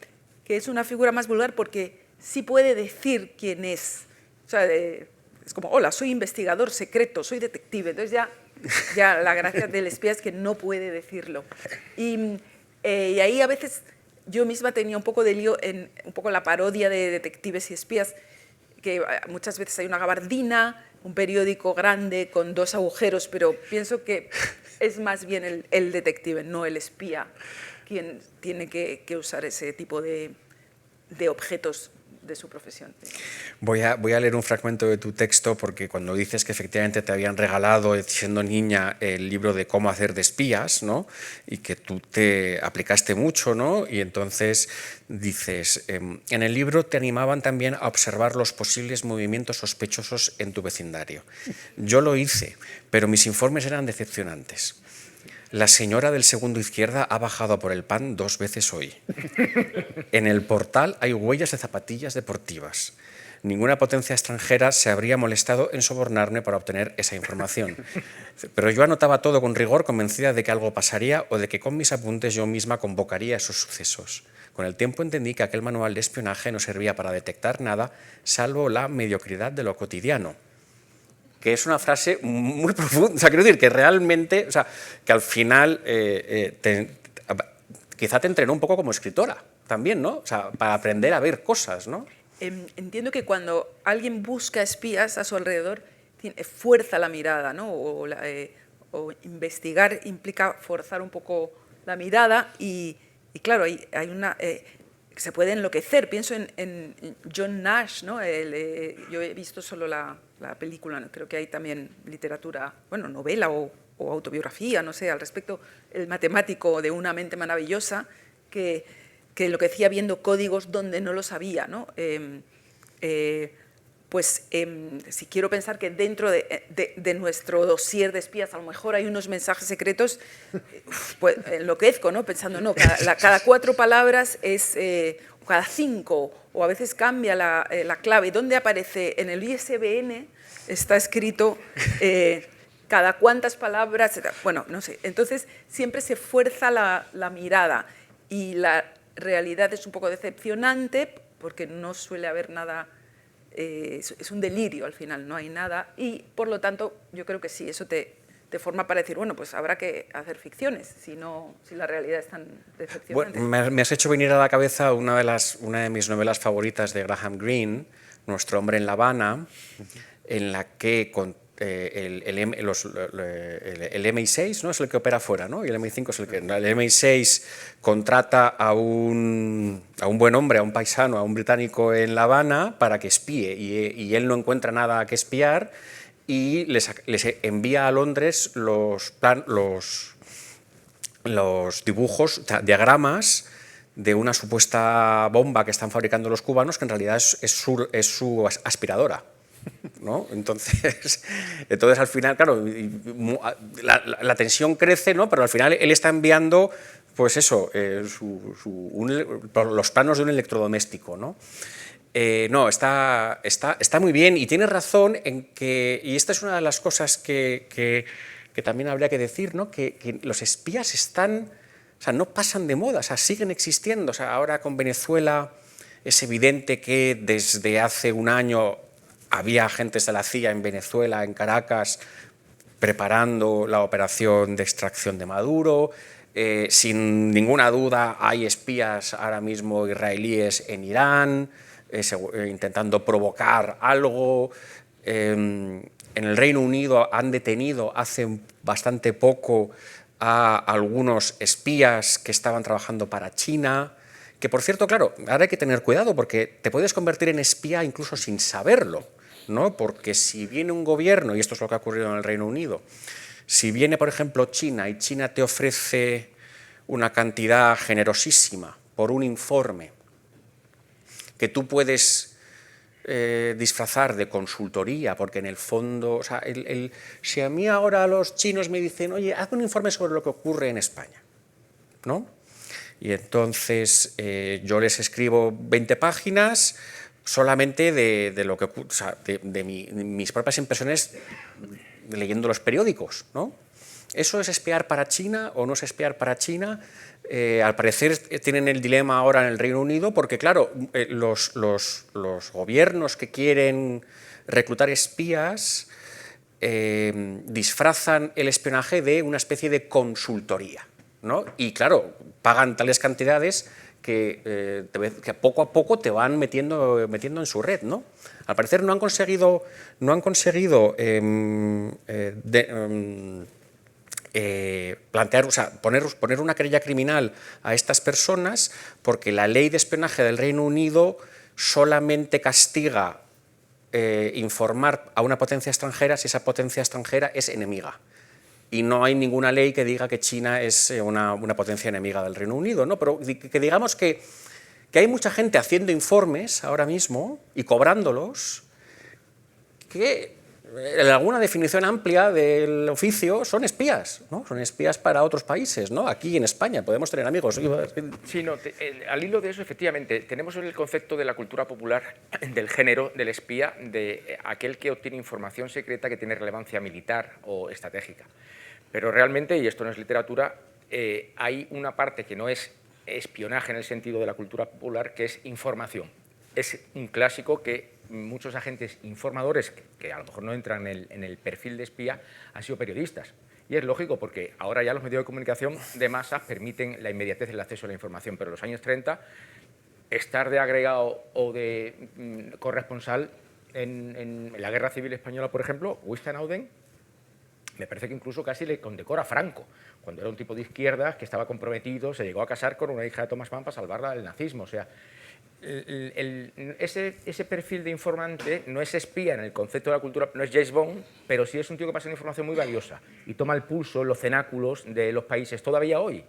D: que es una figura más vulgar porque sí puede decir quién es. O sea, es como, hola, soy investigador secreto, soy detective. Entonces ya la gracia del espía es que no puede decirlo. Y ahí a veces yo misma tenía un poco de lío en un poco la parodia de detectives y espías, que muchas veces hay una gabardina, un periódico grande con 2 agujeros, pero pienso que es más bien el detective, no el espía, quien tiene que usar ese tipo de objetos de su profesión.
A: Voy a leer un fragmento de tu texto, porque cuando dices que efectivamente te habían regalado, siendo niña, el libro de cómo hacer de espías, ¿no? Y que tú te aplicaste mucho, ¿no? Y entonces dices, en el libro te animaban también a observar los posibles movimientos sospechosos en tu vecindario. Yo lo hice, pero mis informes eran decepcionantes. La señora del segundo izquierda ha bajado por el pan 2 veces hoy. En el portal hay huellas de zapatillas deportivas. Ninguna potencia extranjera se habría molestado en sobornarme para obtener esa información. Pero yo anotaba todo con rigor, convencida de que algo pasaría o de que con mis apuntes yo misma convocaría esos sucesos. Con el tiempo entendí que aquel manual de espionaje no servía para detectar nada, salvo la mediocridad de lo cotidiano. Que es una frase muy profunda, o sea, quiero decir que realmente, o sea, que al final quizá te entrenó un poco como escritora también, ¿no? O sea, para aprender a ver cosas, ¿no?
D: Entiendo que cuando alguien busca espías a su alrededor, fuerza la mirada, ¿no? O investigar implica forzar un poco la mirada y claro, hay una... se puede enloquecer. Pienso en John Nash, ¿no? Yo he visto solo la película, ¿no? Creo que hay también literatura, bueno, novela o autobiografía, no sé, al respecto, el matemático de Una mente maravillosa, que enloquecía viendo códigos donde no los había, ¿no? Si quiero pensar que dentro de nuestro dossier de espías a lo mejor hay unos mensajes secretos, pues enloquezco, ¿no? Pensando, no, cada 4 palabras es, cada 5, o a veces cambia la clave. ¿Dónde aparece? En el ISBN está escrito cada cuántas palabras, bueno, no sé. Entonces siempre se fuerza la mirada y la realidad es un poco decepcionante porque no suele haber nada. Es un delirio al final, no hay nada, y por lo tanto yo creo que sí, eso te forma para decir, bueno, pues habrá que hacer ficciones, si la realidad es tan decepcionante.
A: Bueno, me has hecho venir a la cabeza una de mis novelas favoritas de Graham Greene, Nuestro hombre en La Habana, en la que el MI6, ¿no? Es el que opera fuera, ¿no? Y el MI5 es el que... El MI6 contrata a un buen hombre, a un paisano, a un británico en La Habana para que espíe, y él no encuentra nada que espiar y les envía a Londres los dibujos, diagramas de una supuesta bomba que están fabricando los cubanos, que en realidad es su aspiradora, ¿no? Entonces al final, claro, la tensión crece, ¿no? Pero al final él está enviando, pues eso, los planos de un electrodoméstico, ¿no? No, está muy bien, y tiene razón en que, y esta es una de las cosas que también habría que decir, ¿no? Que los espías no pasan de moda, siguen existiendo. Ahora con Venezuela es evidente que desde hace un año había agentes de la CIA en Venezuela, en Caracas, preparando la operación de extracción de Maduro. Sin ninguna duda hay espías ahora mismo israelíes en Irán, intentando provocar algo. En el Reino Unido han detenido hace bastante poco a algunos espías que estaban trabajando para China, que por cierto, claro, ahora hay que tener cuidado porque te puedes convertir en espía incluso sin saberlo, ¿no? Porque si viene un gobierno, y esto es lo que ha ocurrido en el Reino Unido, si viene, por ejemplo, China, y China te ofrece una cantidad generosísima por un informe que tú puedes disfrazar de consultoría, porque en el fondo, si a mí ahora los chinos me dicen, oye, haz un informe sobre lo que ocurre en España, ¿no? Y entonces yo les escribo 20 páginas solamente de lo que, de mis propias impresiones leyendo los periódicos, ¿no? ¿Eso es espiar para China o no es espiar para China? Al parecer tienen el dilema ahora en el Reino Unido porque, claro, los gobiernos que quieren reclutar espías disfrazan el espionaje de una especie de consultoría, ¿no? Y, claro, pagan tales cantidades que poco a poco te van metiendo en su red, ¿no? Al parecer no han conseguido plantear, poner una querella criminal a estas personas, porque la ley de espionaje del Reino Unido solamente castiga informar a una potencia extranjera si esa potencia extranjera es enemiga. Y no hay ninguna ley que diga que China es una potencia enemiga del Reino Unido, ¿no? Pero que digamos que hay mucha gente haciendo informes ahora mismo y cobrándolos que, en alguna definición amplia del oficio, son espías, ¿no? Son espías para otros países, ¿no? Aquí en España podemos tener amigos.
C: Sí, no, al hilo de eso, efectivamente, tenemos el concepto de la cultura popular del género del espía, de aquel que obtiene información secreta que tiene relevancia militar o estratégica. Pero realmente, y esto no es literatura, hay una parte que no es espionaje en el sentido de la cultura popular, que es información. Es un clásico que muchos agentes informadores, que a lo mejor no entran en el perfil de espía, han sido periodistas. Y es lógico, porque ahora ya los medios de comunicación de masas permiten la inmediatez del acceso a la información, pero en los años 30, estar de agregado o de corresponsal en la Guerra Civil Española, por ejemplo, Wistarauden me parece que incluso casi le condecora a Franco, cuando era un tipo de izquierdas que estaba comprometido, se llegó a casar con una hija de Thomas Mann para salvarla del nazismo. O sea, ese perfil de informante no es espía en el concepto de la cultura, no es James Bond, pero sí es un tío que pasa una información muy valiosa y toma el pulso en los cenáculos de los países todavía hoy.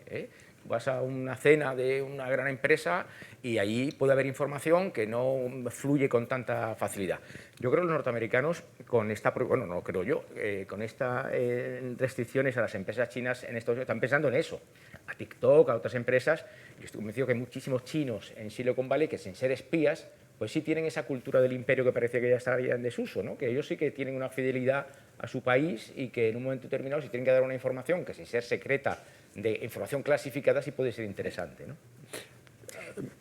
C: Vas a una cena de una gran empresa y allí puede haber información que no fluye con tanta facilidad. Yo creo que los norteamericanos, con esta, bueno, no creo yo, con estas restricciones a las empresas chinas en Estados Unidos, están pensando en eso, a TikTok, a otras empresas. Yo estoy convencido que hay muchísimos chinos en Silicon Valley que, sin ser espías, pues sí tienen esa cultura del imperio que parecía que ya estaría en desuso, ¿no? Que ellos sí que tienen una fidelidad a su país y que en un momento determinado, si tienen que dar una información que, sin ser secreta, de información clasificada, sí puede ser interesante, ¿no?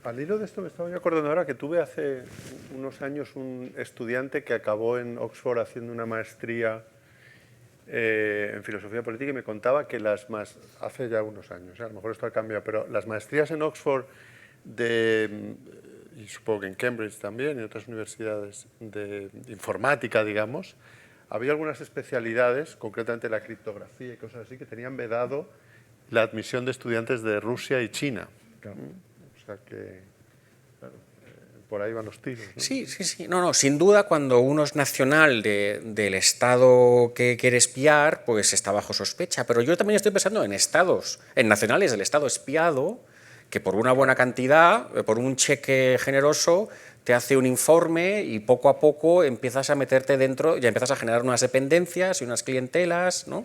B: Al hilo de esto me estaba yo acordando ahora que tuve hace unos años un estudiante que acabó en Oxford haciendo una maestría en filosofía política y me contaba que hace ya unos años, a lo mejor esto ha cambiado, pero las maestrías en Oxford y supongo que en Cambridge también, y en otras universidades de informática, digamos, había algunas especialidades, concretamente la criptografía y cosas así, que tenían vedado la admisión de estudiantes de Rusia y China.
C: Claro.
B: O sea que, claro, por ahí van los tiros, ¿no?
A: Sí, sí, sí. No, sin duda, cuando uno es nacional del Estado que quiere espiar, pues está bajo sospecha. Pero yo también estoy pensando en estados, en nacionales del Estado espiado, que por una buena cantidad, por un cheque generoso, te hace un informe y poco a poco empiezas a meterte dentro, ya empiezas a generar unas dependencias y unas clientelas, ¿no?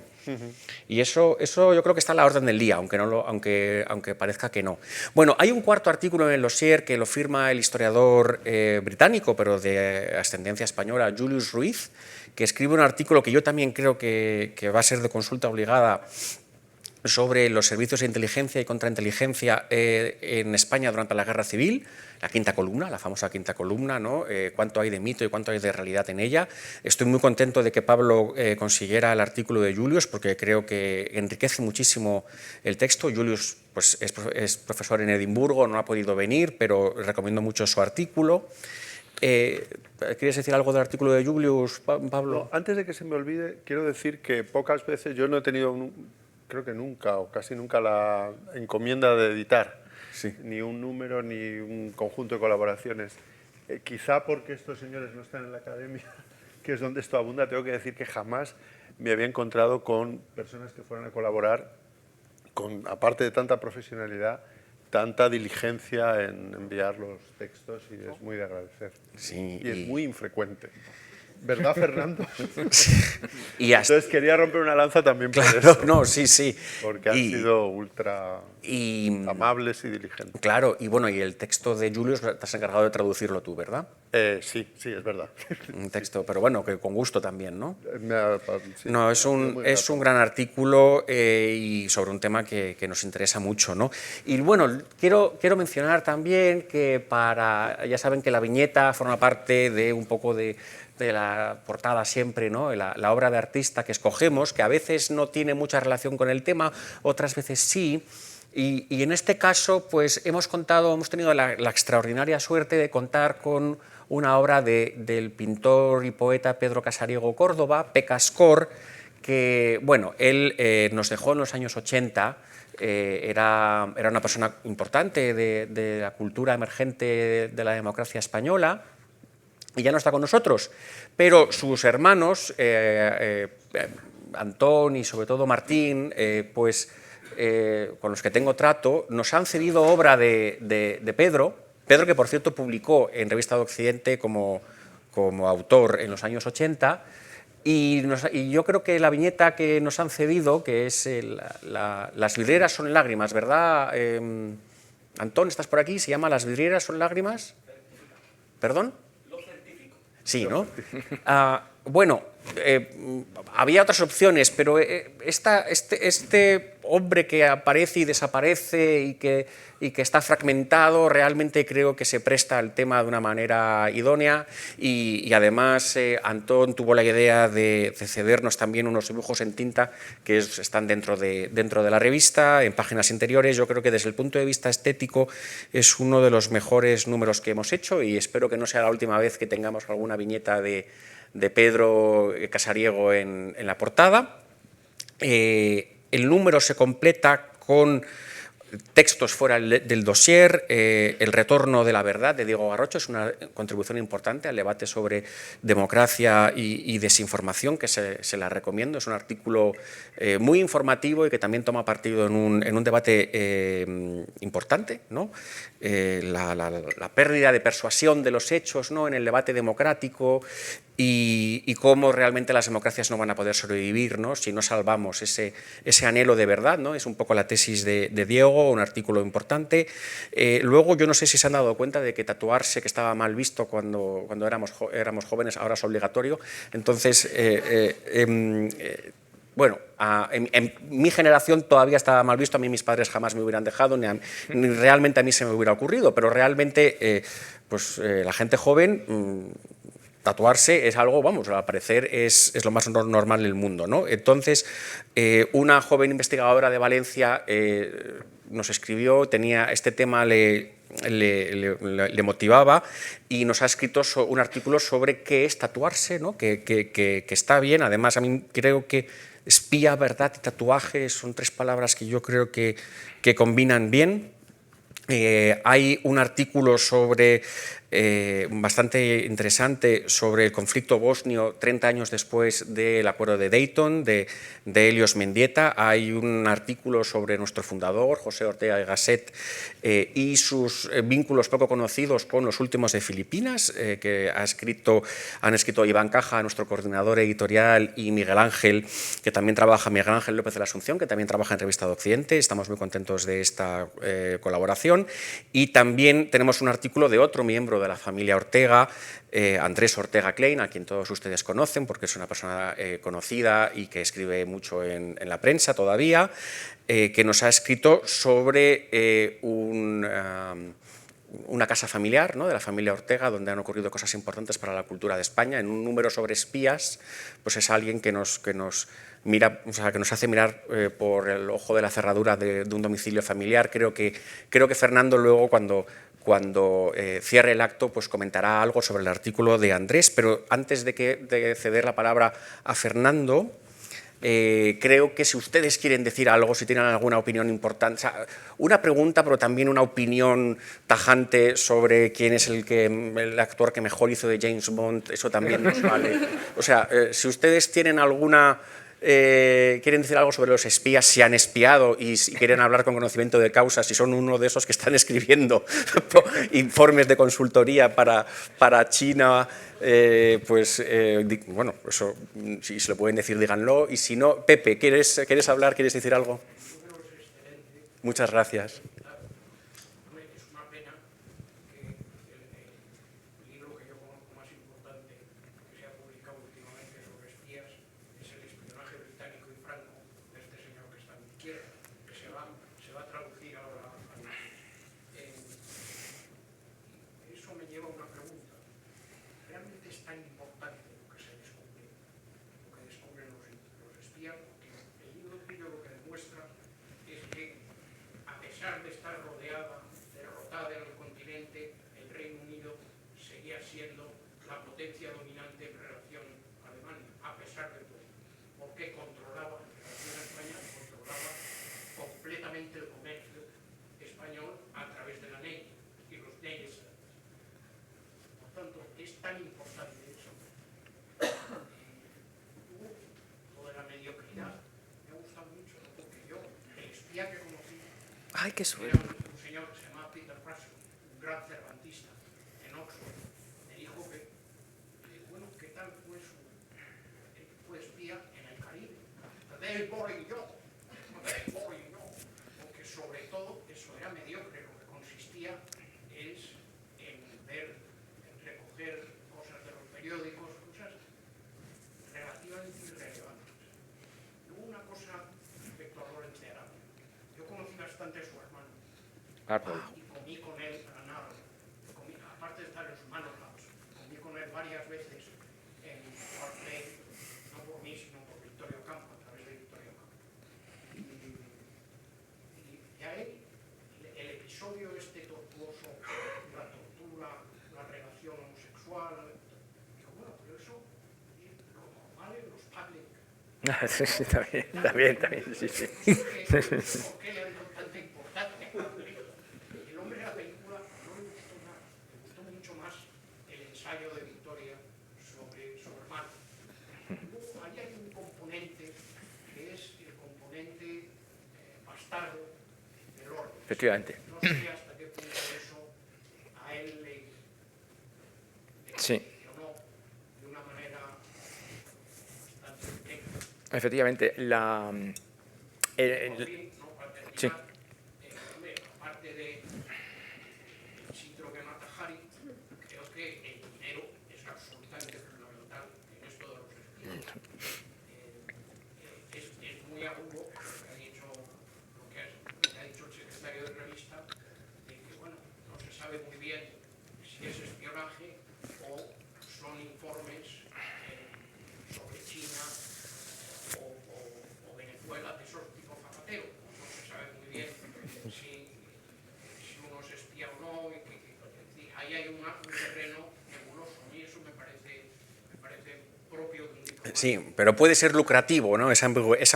A: Y eso yo creo que está a la orden del día, aunque parezca que no. Bueno, hay un cuarto artículo en el dossier que lo firma el historiador británico, pero de ascendencia española, Julius Ruiz, que escribe un artículo que yo también creo que va a ser de consulta obligada sobre los servicios de inteligencia y contrainteligencia en España durante la Guerra Civil, la quinta columna, la famosa quinta columna, ¿no? Cuánto hay de mito y cuánto hay de realidad en ella. Estoy muy contento de que Pablo consiguiera el artículo de Julius, porque creo que enriquece muchísimo el texto. Julius pues, es profesor en Edimburgo, no ha podido venir, pero recomiendo mucho su artículo. ¿Quieres decir algo del artículo de Julius, Pablo?
B: No, antes de que se me olvide, quiero decir que pocas veces yo no he tenido, creo que nunca o casi nunca, la encomienda de editar.
A: Sí.
B: Ni un número ni un conjunto de colaboraciones. Quizá porque estos señores no están en la academia, que es donde esto abunda, tengo que decir que jamás me había encontrado con personas que fueran a colaborar con, aparte de tanta profesionalidad, tanta diligencia en enviar los textos, y es muy de agradecer.
A: Sí,
B: y es muy infrecuente. ¿Verdad, Fernando?
A: Y hasta,
B: entonces quería romper una lanza también por
A: claro,
B: eso.
A: no, sí, sí.
B: Porque han sido ultra amables y diligentes.
A: Claro, y bueno, y el texto de Julius te has encargado de traducirlo tú, ¿verdad?
B: Sí, es verdad.
A: Un texto, pero bueno, que con gusto también, ¿no?
B: Sí,
A: No, es un gran artículo y sobre un tema que nos interesa mucho, ¿no? Y bueno, quiero mencionar también que ya saben que la viñeta forma parte de un poco de la portada siempre, ¿no? La obra de artista que escogemos, que a veces no tiene mucha relación con el tema, otras veces sí. Y en este caso, pues hemos tenido la extraordinaria suerte de contar con una obra del pintor y poeta Pedro Casariego Córdoba, Pecascor, que, bueno, él nos dejó en los años 80, era una persona importante de la cultura emergente de la democracia española, y ya no está con nosotros, pero sus hermanos, Antón y sobre todo Martín, con los que tengo trato, nos han cedido obra de Pedro, que por cierto publicó en Revista de Occidente como autor en los años 80, y yo creo que la viñeta que nos han cedido, que es Las vidrieras son lágrimas, ¿verdad? Antón, ¿estás por aquí? ¿Se llama Las vidrieras son lágrimas? ¿Perdón? Sí, ¿no? Bueno, había otras opciones, pero este hombre que aparece y desaparece y que está fragmentado, realmente creo que se presta al tema de una manera idónea, y además Antón tuvo la idea de cedernos también unos dibujos en tinta que están dentro de la revista, en páginas interiores. Yo creo que desde el punto de vista estético es uno de los mejores números que hemos hecho, y espero que no sea la última vez que tengamos alguna viñeta de Pedro Casariego en la portada. El número se completa con textos fuera del dossier, El retorno de la verdad de Diego Garrocho es una contribución importante al debate sobre democracia y desinformación que se la recomiendo. Es un artículo muy informativo y que también toma partido en un debate importante, ¿no? La pérdida de persuasión de los hechos, ¿no?, en el debate democrático y cómo realmente las democracias no van a poder sobrevivir, ¿no?, si no salvamos ese anhelo de verdad, ¿no? Es un poco la tesis de Diego, un artículo importante. Luego, yo no sé si se han dado cuenta de que tatuarse, que estaba mal visto cuando éramos jóvenes, ahora es obligatorio. Entonces, bueno, en mi generación todavía estaba mal visto, a mí mis padres jamás me hubieran dejado, ni realmente a mí se me hubiera ocurrido, pero realmente la gente joven, tatuarse es algo, vamos, al parecer es lo más normal del mundo, ¿no? Entonces, una joven investigadora de Valencia nos escribió, este tema le motivaba y nos ha escrito un artículo sobre qué es tatuarse, ¿no? que está bien. Además, a mí creo que espía, verdad y tatuaje son tres palabras que yo creo que combinan bien. Hay un artículo bastante interesante sobre el conflicto bosnio 30 años después del acuerdo de Dayton, de Helios Mendieta. Hay un artículo sobre nuestro fundador, José Ortega y Gasset, y sus vínculos poco conocidos con los últimos de Filipinas, que han escrito Iván Caja, nuestro coordinador editorial, y Miguel Ángel López de la Asunción, que también trabaja en Revista de Occidente. Estamos muy contentos de esta colaboración. Y también tenemos un artículo de otro miembro de la familia Ortega, Andrés Ortega Klein, a quien todos ustedes conocen porque es una persona conocida y que escribe mucho en la prensa todavía, que nos ha escrito sobre una casa familiar, ¿no?, de la familia Ortega, donde han ocurrido cosas importantes para la cultura de España. En un número sobre espías, pues es alguien que nos mira, o sea, que nos hace mirar por el ojo de la cerradura de un domicilio familiar. Creo que Fernando luego, cuando cierre el acto, pues comentará algo sobre el artículo de Andrés, pero antes de ceder la palabra a Fernando, creo que si ustedes quieren decir algo, si tienen alguna opinión importante, o sea, una pregunta, pero también una opinión tajante sobre quién es el actor que mejor hizo de James Bond, eso también nos vale. O sea, si ustedes tienen quieren decir algo sobre los espías, si han espiado y quieren hablar con conocimiento de causa, si son uno de esos que están escribiendo informes de consultoría para China, bueno, eso, si se lo pueden decir, díganlo. Y si no, Pepe, ¿quieres hablar? ¿Quieres decir algo? Muchas gracias.
D: Ay, qué suerte.
E: Era un señor que se llamaba Peter Russell, un gran cervantista en Oxford. Me dijo que bueno, ¿qué tal fue fue espía en el Caribe? Very boring job, porque sobre todo eso era mediocre. Lo que consistía es en recoger cosas de los periódicos, cosas relativamente irrelevantes. Luego una cosa respecto a Lawrence de Arabia. Yo conocí bastante a su hermano y comí con él para nada. Aparte de estar en sus manos, comí con él varias veces en Park Lane, no por mí, sino por Victorio Campo, a través de Victorio Campo. Y a él, el episodio tortuoso, la tortura, la relación homosexual, digo, bueno, pero eso es lo normal en los public
C: Sí, sí, también, sí, sí.
E: ¿Por qué le han dado tanta importancia a la película? El hombre de la película no le gustó nada, le gustó mucho más el ensayo de Victoria sobre Marx. Ahí hay un componente que es el componente bastardo del orden.
C: Efectivamente.
E: No sé hasta qué punto eso a él le
C: Sí.
E: funcionó de una manera bastante directa.
C: Efectivamente,
E: Por fin, no, para terminar,
C: sí.
E: hombre, aparte de síndrome Mata-Hari, creo que el dinero es absolutamente fundamental en esto de los espías. Es muy agudo lo que ha dicho el secretario de revista, de que bueno, no se sabe muy bien si es espionaje o son informes sobre China o Venezuela de esos tipo Zapatero. No se sabe muy bien si uno es espía o no, y ahí hay un terreno nebuloso. A mí eso me parece propio de un diplomático.
A: Sí, pero puede ser lucrativo, ¿no? Esa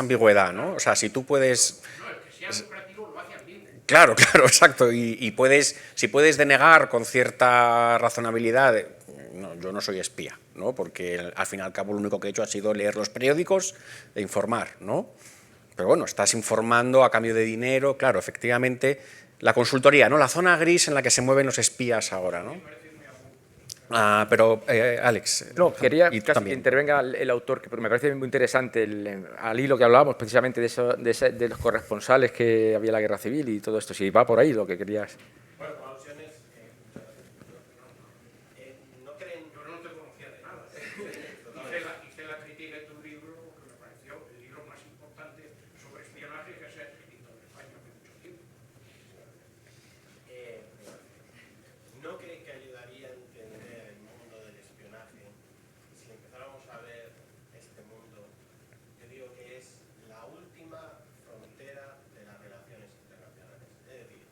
A: ambigüedad, ¿no? O sea, si tú puedes...
E: No, el que sea lucrativo lo hace al mismo.
A: Claro, claro, exacto. Y puedes, si puedes denegar con cierta razonabilidad, no, yo no soy espía, ¿no? Porque al fin y al cabo lo único que he hecho ha sido leer los periódicos e informar, ¿no? Pero bueno, estás informando a cambio de dinero, claro, efectivamente, la consultoría, ¿no? La zona gris en la que se mueven los espías ahora, ¿no? Pero, Alex.
C: No, quería
A: y tú
C: casi que
A: también.
C: intervenga el autor, que me parece muy interesante, al hilo que hablábamos precisamente de los corresponsales que había en la Guerra Civil y todo esto, si va por ahí lo que querías.
F: Bueno, con alusiones, no creen,
E: Yo no te conocía de nada. Hice la crítica de tu libro porque me pareció el libro más importante sobre espionaje que se ha escrito en España hace mucho tiempo.
F: ¿no creen que ayudaría a entender el mundo del espionaje si empezáramos a ver este mundo? Yo digo que es la última frontera de las relaciones internacionales. Es decir,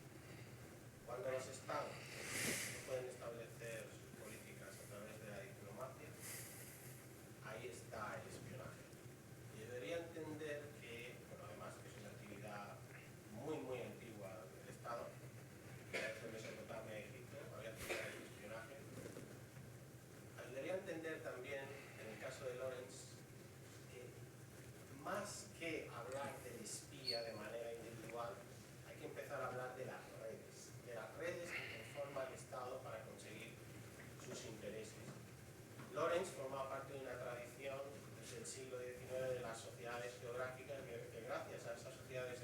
F: cuando los estados no pueden establecer sus políticas a través de la diplomacia, ahí está el espionaje. Y debería entender que, bueno, además que es una actividad muy, muy antigua del Estado, desde Mesopotamia a Egipto, había actividades de espionaje. Debería entender también, en el caso de Lawrence, que más que hablar del espía de manera individual, hay que empezar a hablar de las redes que conforma el Estado para conseguir sus intereses. Lawrence formaba parte de una tradición desde el siglo XIX de las sociedades geográficas, que gracias a esas sociedades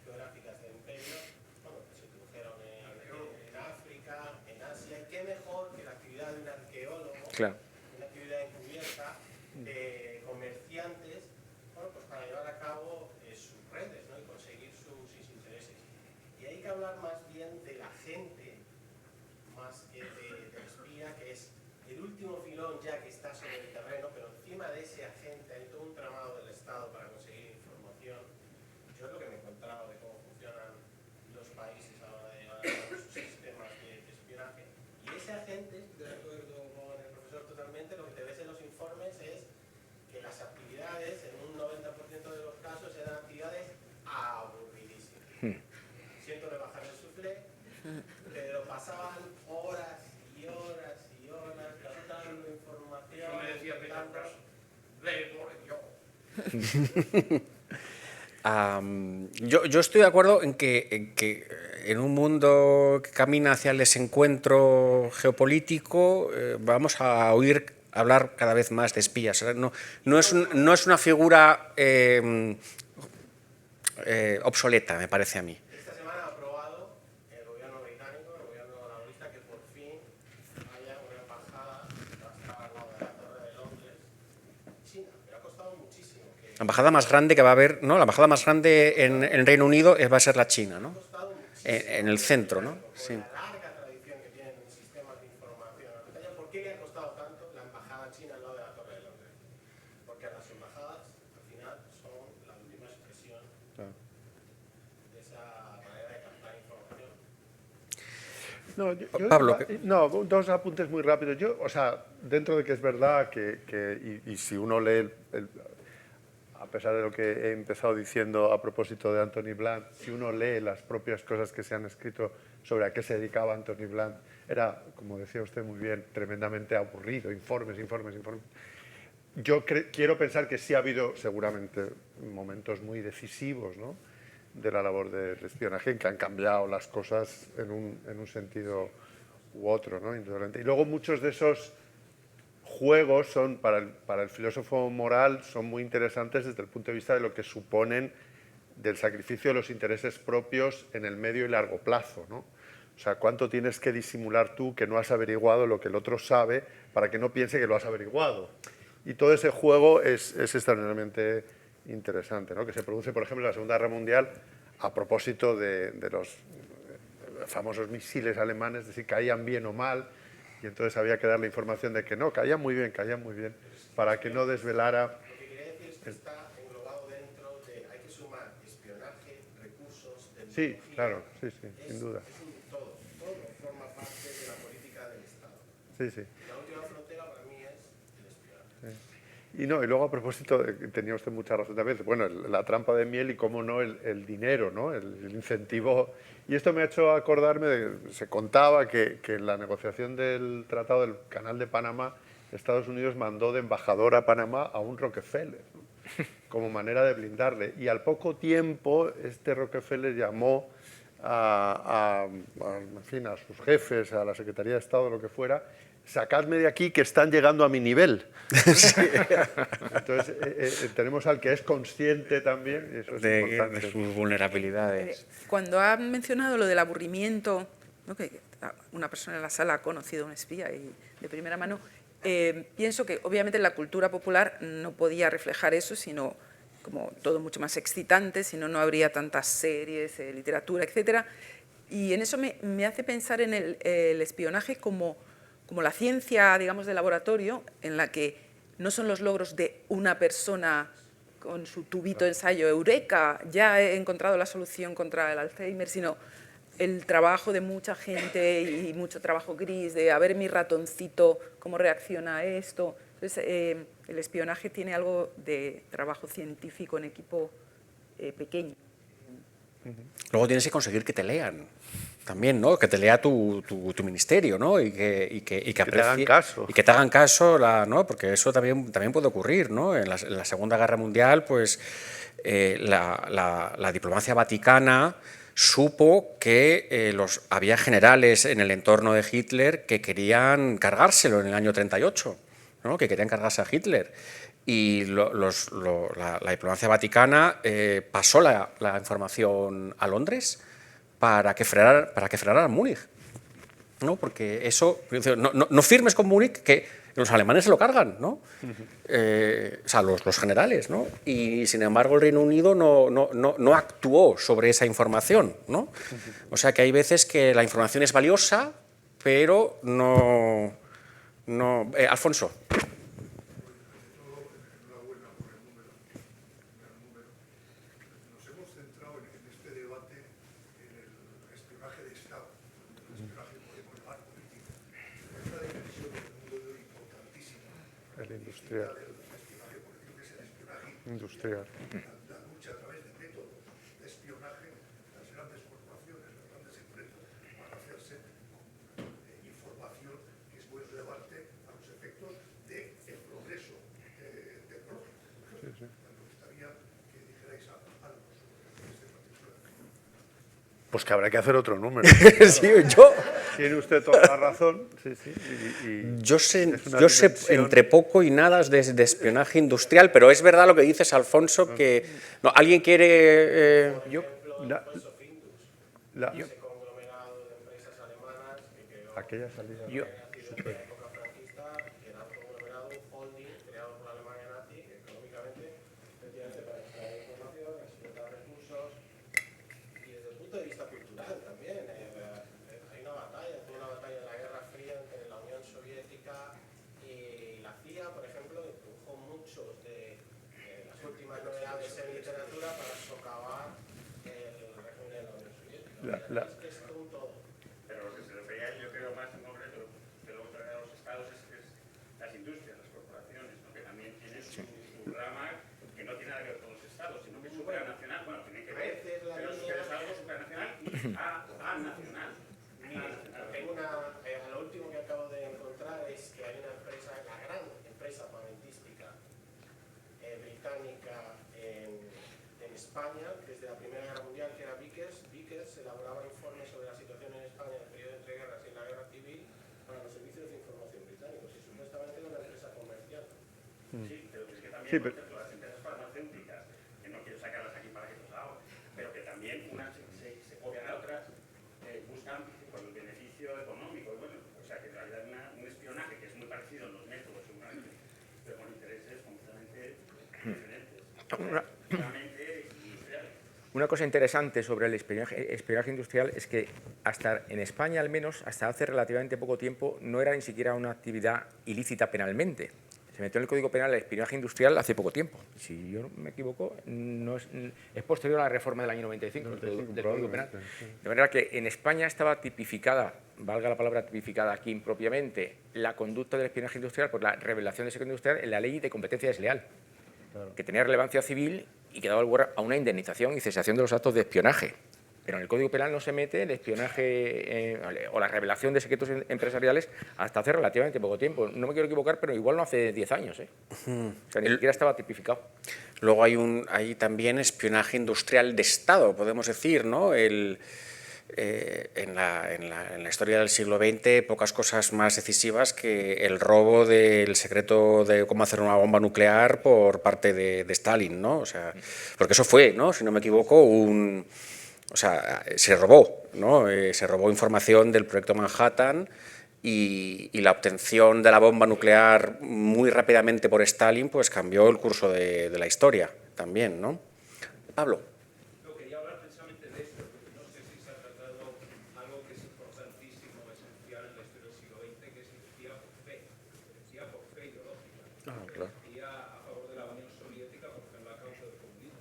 F: geográficas de imperio, bueno, que se produjeron en África, en Asia, y qué mejor que la actividad de un arqueólogo,
C: Claro.
F: una actividad encubierta de comerciantes, bueno, pues para llevar a cabo sus redes, ¿no? Y conseguir sus intereses. Y hay que hablar más bien de la gente, más que del espía, que es el último filón ya que está sobre el terreno, pero encima de ese agente hay todo un tramado del Estado para conseguir información. Yo es lo que me he encontrado de cómo funcionan los países a la hora de llevar a cabo sus sistemas de espionaje. Y ese agente, estoy de acuerdo con el profesor totalmente, lo que te ves en los informes es que las actividades, en un 90% de los casos, eran actividades aburridísimas. Siento rebajar el suflé, pero pasaban horas y horas y horas captando información.
E: Yo me decía Pitágoras,
A: Yo estoy de acuerdo en que en un mundo que camina hacia el desencuentro geopolítico vamos a oír hablar cada vez más de espías. No es una figura obsoleta, me parece a mí.
F: Esta semana ha aprobado el gobierno británico, el gobierno laborista, que por fin haya una embajada que va a estar al lado de la Torre de Londres, China, pero ha costado muchísimo.
A: La embajada más grande que va a haber, ¿no? La embajada más grande en Reino Unido va a ser la China, ¿no? En el centro, ¿no? Sí.
F: La larga tradición que tienen en sistemas de información. ¿Por qué le ha costado tanto la embajada china al lado de la Torre de Londres? Porque las embajadas, al final, son la última expresión de esa manera de captar información.
B: No,
A: Pablo,
B: dos apuntes muy rápidos. Yo, o sea, dentro de que es verdad y si uno lee pesar de lo que he empezado diciendo a propósito de Anthony Blunt, si uno lee las propias cosas que se han escrito sobre a qué se dedicaba Anthony Blunt, era, como decía usted muy bien, tremendamente aburrido, informes. Yo quiero pensar que sí ha habido seguramente momentos muy decisivos, ¿no?, de la labor del espionaje, que han cambiado las cosas en un sentido u otro, ¿no?, indudablemente. Y luego muchos de esos juegos son, para el filósofo moral, son muy interesantes desde el punto de vista de lo que suponen del sacrificio de los intereses propios en el medio y largo plazo, ¿no? O sea, ¿cuánto tienes que disimular tú que no has averiguado lo que el otro sabe para que no piense que lo has averiguado? Y todo ese juego es extraordinariamente interesante, ¿no?, que se produce, por ejemplo, en la Segunda Guerra Mundial a propósito de los famosos misiles alemanes, es decir, caían bien o mal, y entonces había que darle información de que no, caían muy bien, para que no desvelara.
F: Lo que quería decir es que está englobado dentro de, hay que sumar espionaje, recursos, tecnología.
B: Sí, claro, sí, sin duda.
F: Es un todo forma parte de la política del Estado.
B: Sí.
F: La última frontera para mí es el espionaje.
B: Y luego a propósito, tenía usted mucha razón también, bueno, la trampa de miel y cómo no el dinero, ¿no?, el incentivo. Y esto me ha hecho acordarme se contaba que en la negociación del Tratado del Canal de Panamá, Estados Unidos mandó de embajador a Panamá a un Rockefeller, ¿no?, como manera de blindarle. Y al poco tiempo este Rockefeller llamó en fin, a sus jefes, a la Secretaría de Estado, lo que fuera: sacadme de aquí que están llegando a mi nivel. Entonces, tenemos al que es consciente también, y eso es importante.
A: De sus vulnerabilidades.
D: Cuando ha mencionado lo del aburrimiento, ¿no?, que una persona en la sala ha conocido a un espía y de primera mano, pienso que obviamente la cultura popular no podía reflejar eso, sino como todo mucho más excitante, si no, no habría tantas series, literatura, etc. Y en eso me hace pensar en el espionaje como la ciencia, digamos, de laboratorio, en la que no son los logros de una persona con su tubito de ensayo, eureka, ya he encontrado la solución contra el Alzheimer, sino el trabajo de mucha gente y mucho trabajo gris, de a ver mi ratoncito cómo reacciona a esto. Entonces, el espionaje tiene algo de trabajo científico en equipo pequeño.
A: Luego tienes que conseguir que te lean también, ¿no?, que te lea tu ministerio, ¿no?, y que
B: te hagan caso.
A: Y que te hagan caso, ¿no?, porque eso también puede ocurrir, ¿no? En la Segunda Guerra Mundial, pues la diplomacia vaticana supo que había generales en el entorno de Hitler que querían cargárselo en el año 38, ¿no?, que querían cargarse a Hitler. Y la diplomacia vaticana pasó la información a Londres para que frenaran Múnich, ¿no? Porque eso, no firmes con Múnich, que los alemanes se lo cargan, ¿no? O sea, los generales, ¿no? Y sin embargo el Reino Unido no actuó sobre esa información, ¿no? O sea que hay veces que la información es valiosa, pero no. Alfonso.
B: Industrial.
G: La lucha a través de métodos de espionaje, las grandes corporaciones, las grandes empresas, para hacerse información que es muy relevante a los efectos del progreso tecnológico. Me gustaría que dijerais algo sobre este particular.
B: Pues que habrá que hacer otro número.
A: Sí,
B: Tiene usted toda la razón. Sí.
A: Yo sé entre poco y nada de espionaje industrial, pero es verdad lo que dices, Alfonso, que alguien quiere.
F: Ese conglomerado de empresas alemanas que creó
B: Aquella salida.
F: en la época franquista, que era un conglomerado, un holding creado por la Alemania nazi, que económicamente, efectivamente, para extraer información, explotar recursos, y desde el punto de vista cultural también. Hay una batalla, fue una batalla de la Guerra Fría entre la Unión Soviética y la CIA, por ejemplo, introdujo muchos de las últimas novedades en literatura para socavar el régimen de la Unión Soviética. Es que es un todo.
H: Pero lo que se refería, yo creo, más en concreto de luego traer a los estados es las industrias, las corporaciones, ¿no?, que también tienen su rama que no tiene nada que ver con nacional.
F: Tengo lo último que acabo de encontrar es que hay una empresa, la gran empresa armamentística británica en España, desde la Primera Guerra Mundial, que era Vickers. Vickers elaboraba informes sobre la situación en España en el periodo entre guerras y en la guerra civil para los servicios de información británicos, y supuestamente era una empresa comercial.
H: Sí, pero es que también,
B: Sí,
H: por
B: pero-
H: ejemplo, las empresas farmacéuticas, que no quiero sacarlas aquí para que nos hagan, pero que también unas se copian a otras, buscan por el beneficio económico. Y bueno, o sea, que en realidad un espionaje que es muy parecido en los métodos, seguramente, pero con intereses completamente diferentes. Completamente industriales.
C: Una cosa interesante sobre el espionaje industrial es que hasta en España, al menos, hasta hace relativamente poco tiempo, no era ni siquiera una actividad ilícita penalmente. Se metió en el Código Penal el espionaje industrial hace poco tiempo. Si yo no me equivoco, es posterior a la reforma del año 95 del Código Penal. De manera que en España estaba tipificada, valga la palabra tipificada aquí impropiamente, la conducta del espionaje industrial por la revelación de secreto industrial en la Ley de Competencia Desleal, que tenía relevancia civil y que daba lugar a una indemnización y cesación de los actos de espionaje. Pero en el Código Penal no se mete el espionaje o la revelación de secretos empresariales hasta hace relativamente poco tiempo. No me quiero equivocar, pero igual no hace 10 años. O sea, ni siquiera estaba tipificado.
A: Luego hay también espionaje industrial de Estado, podemos decir, ¿no? En la historia del siglo XX, pocas cosas más decisivas que el robo del secreto de cómo hacer una bomba nuclear por parte de Stalin, ¿no? O sea, porque eso fue, ¿no? Si no me equivoco, o sea, se robó, ¿no? Se robó información del proyecto Manhattan y la obtención de la bomba nuclear muy rápidamente por Stalin pues cambió el curso de la historia también, ¿no? Pablo.
I: No, quería hablar precisamente de esto, porque no sé si se ha tratado algo que es importantísimo, esencial en la historia del siglo XX, que es el espía por fe. El espía por fe ideológica. El espía a favor de la Unión Soviética por en la causa del comunismo.